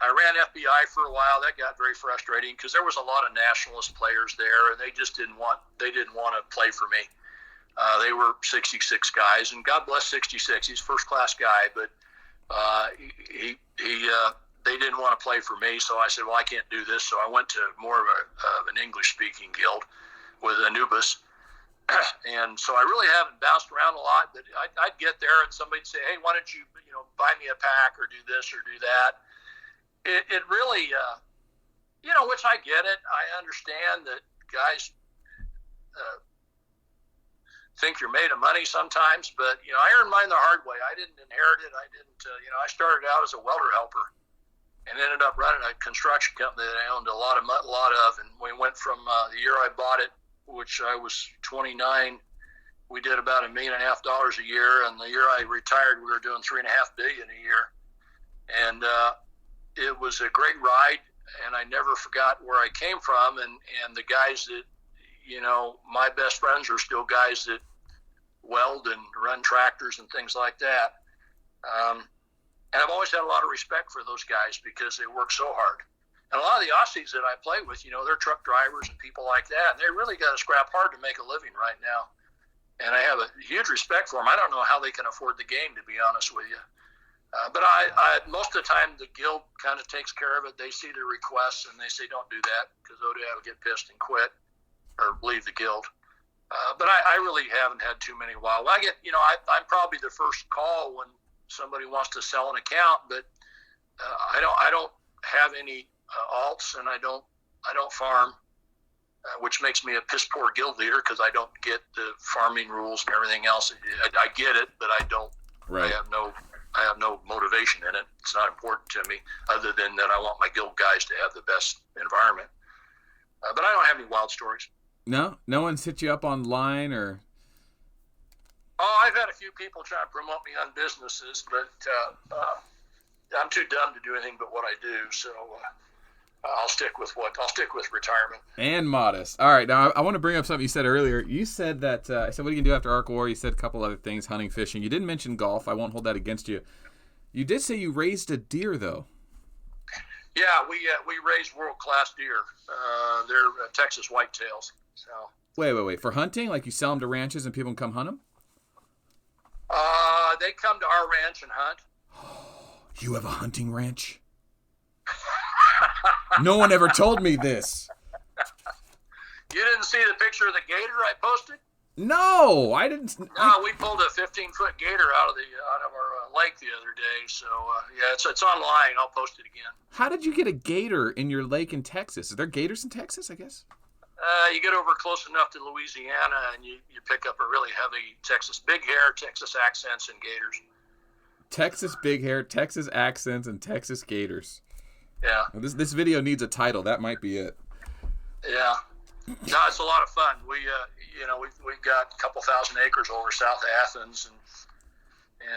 I ran FBI for a while. That got very frustrating because there was a lot of nationalist players there, and they just didn't want to play for me. They were 66 guys, and God bless 66. He's a first-class guy, but they didn't want to play for me, so I said, well, I can't do this. So I went to more of an English-speaking guild with Anubis. And so I really haven't bounced around a lot, but I'd get there and somebody'd say, hey, why don't you, buy me a pack or do this or do that. It really, which I get it. I understand that guys think you're made of money sometimes, but, I earned mine the hard way. I didn't inherit it. I didn't, I started out as a welder helper and ended up running a construction company that I owned a lot of, and we went from the year I bought it, which I was 29, we did about $1.5 million a year, and the year I retired, we were doing $3.5 billion a year, and it was a great ride, and I never forgot where I came from, and the guys that, my best friends are still guys that weld and run tractors and things like that, and I've always had a lot of respect for those guys because they work so hard. And a lot of the Aussies that I play with, they're truck drivers and people like that, and they really got to scrap hard to make a living right now. And I have a huge respect for them. I don't know how they can afford the game, to be honest with you. But I most of the time, the guild kind of takes care of it. They see the requests, and they say, don't do that, because Odad will get pissed and quit or leave the guild. But I really haven't had too many wild. I get, I'm probably the first call when somebody wants to sell an account, but I don't have any alts, and I don't farm, which makes me a piss poor guild leader because I don't get the farming rules and everything else. I get it, but I don't. Right. I have no motivation in it. It's not important to me, other than that I want my guild guys to have the best environment. But I don't have any wild stories. No one's hit you up online or. Oh, I've had a few people try to promote me on businesses, but I'm too dumb to do anything but what I do. So. I'll stick with retirement. And modest. All right, now I want to bring up something you said earlier. You said that, I said, what are you going to do after Arc War? You said a couple other things, hunting, fishing. You didn't mention golf. I won't hold that against you. You did say you raised a deer, though. Yeah, we raise world-class deer. They're Texas whitetails. So. Wait. For hunting? Like you sell them to ranches and people can come hunt them? They come to our ranch and hunt. You have a hunting ranch? No one ever told me this. You didn't see the picture of the gator I posted? No, I didn't. No, we pulled a 15-foot gator out of our lake the other day. So yeah, it's online. I'll post it again. How did you get a gator in your lake in Texas? Are there gators in Texas? I guess. You get over close enough to Louisiana, and you pick up a really heavy Texas big hair, Texas accents, and gators. Texas big hair, Texas accents, and Texas gators. Yeah. Well, this video needs a title. That might be it. Yeah. No, it's a lot of fun. We we've got a couple thousand acres over south of Athens,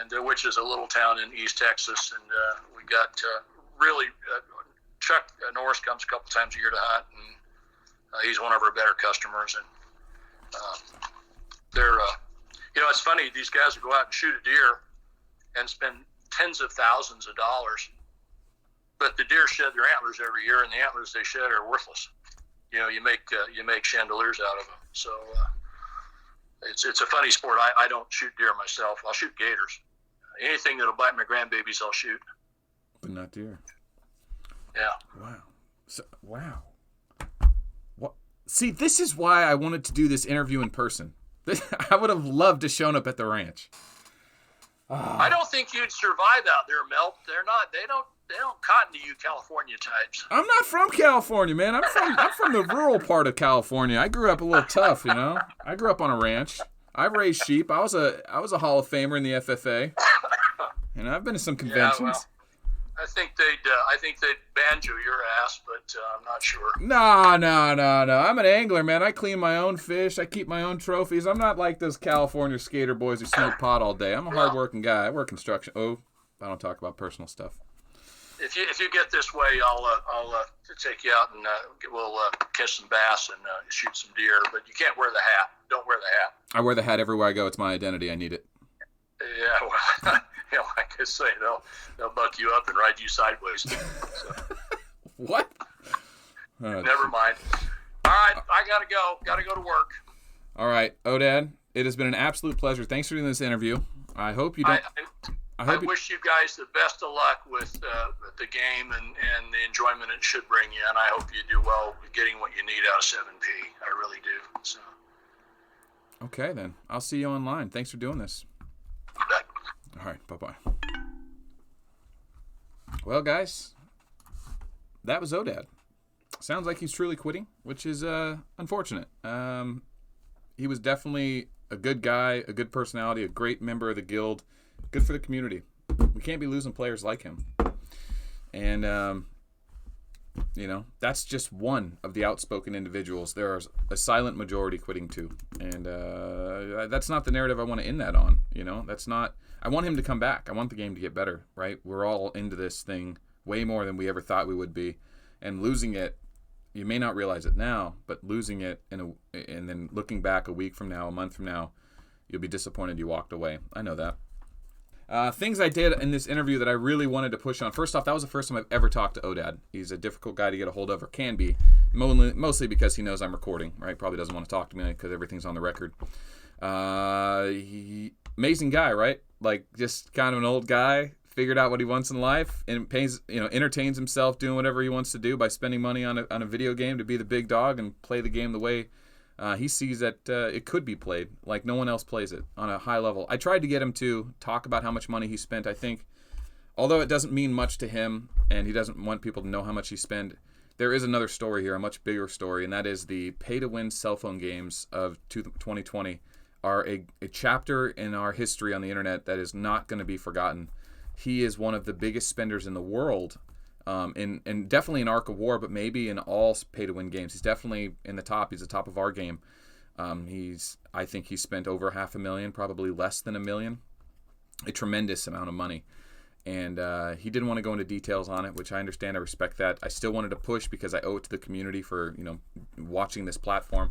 and which is a little town in East Texas, and we got really Chuck Norris comes a couple times a year to hunt, and he's one of our better customers, and they're it's funny, these guys will go out and shoot a deer and spend tens of thousands of dollars, but the deer shed their antlers every year, and the antlers they shed are worthless. You make chandeliers out of them. So it's a funny sport. I don't shoot deer myself. I'll shoot gators. Anything that'll bite my grandbabies, I'll shoot. But not deer. Yeah. Wow. What? See, this is why I wanted to do this interview in person. I would have loved to shown up at the ranch. I don't think you'd survive out there, Melt. They don't cotton to you California types. I'm not from California, man. I'm from the rural part of California. I grew up a little tough, I grew up on a ranch. I raised sheep. I was a Hall of Famer in the FFA. And I've been to some conventions. Yeah, well, I think they'd banjo your ass, but I'm not sure. No. I'm an angler, man. I clean my own fish. I keep my own trophies. I'm not like those California skater boys who smoke pot all day. I'm a hardworking guy. I work construction. Oh, I don't talk about personal stuff. If you get this way, I'll take you out and we'll catch some bass and shoot some deer. But you can't wear the hat. Don't wear the hat. I wear the hat everywhere I go. It's my identity. I need it. Yeah, well, like I say, they'll buck you up and ride you sideways. So. What? Never mind. All right, I gotta go. Gotta go to work. All right, Odad, it has been an absolute pleasure. Thanks for doing this interview. I hope you don't. I wish you guys the best of luck with the game and the enjoyment it should bring you, and I hope you do well with getting what you need out of 7P. I really do. So. Okay, then. I'll see you online. Thanks for doing this. You bet. All right, bye-bye. Well, guys, that was Odad. Sounds like he's truly quitting, which is unfortunate. He was definitely a good guy, a good personality, a great member of the guild, good for the community. We can't be losing players like him. And, that's just one of the outspoken individuals. There's a silent majority quitting too. And that's not the narrative I want to end that on. That's not... I want him to come back. I want the game to get better, right? We're all into this thing way more than we ever thought we would be. And losing it, you may not realize it now, but losing it and then looking back a week from now, a month from now, you'll be disappointed you walked away. I know that. Things I did in this interview that I really wanted to push on. First off, that was the first time I've ever talked to Odad. He's a difficult guy to get a hold of, or can be, mostly because he knows I'm recording, right? Probably doesn't want to talk to me because everything's on the record. Amazing guy, right? Like, just kind of an old guy, figured out what he wants in life, and entertains himself doing whatever he wants to do by spending money on a video game to be the big dog and play the game the way he sees that it could be played, like no one else plays it on a high level. I tried to get him to talk about how much money he spent. I think, although it doesn't mean much to him and he doesn't want people to know how much he spent, there is another story here, a much bigger story, and that is the pay-to-win cell phone games of 2020 are a chapter in our history on the internet that is not going to be forgotten. He is one of the biggest spenders in the world, and definitely in Ark of War, but maybe in all pay-to-win games. He's definitely in the top. He's the top of our game. I think he spent over $500,000, probably less than $1 million. A tremendous amount of money. And he didn't want to go into details on it, which I understand. I respect that. I still wanted to push because I owe it to the community for watching this platform.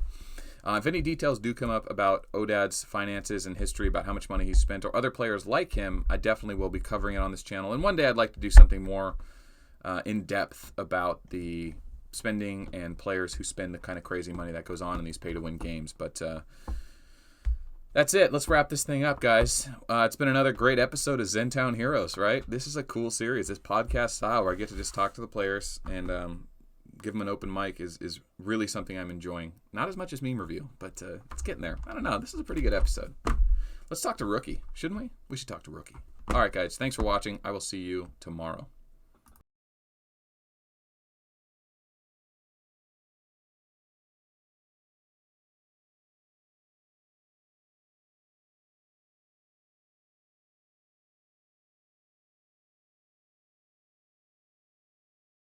If any details do come up about Odad's finances and history, about how much money he spent, or other players like him, I definitely will be covering it on this channel. And one day I'd like to do something more in depth about the spending and players who spend the kind of crazy money that goes on in these pay-to-win games. But that's it. Let's wrap this thing up, guys. It's been another great episode of Zentown Heroes, right? This is a cool series. This podcast style where I get to just talk to the players and give them an open mic is really something I'm enjoying. Not as much as meme review, but it's getting there. I don't know. This is a pretty good episode. Let's talk to Rookie, shouldn't we? We should talk to Rookie. All right, guys. Thanks for watching. I will see you tomorrow.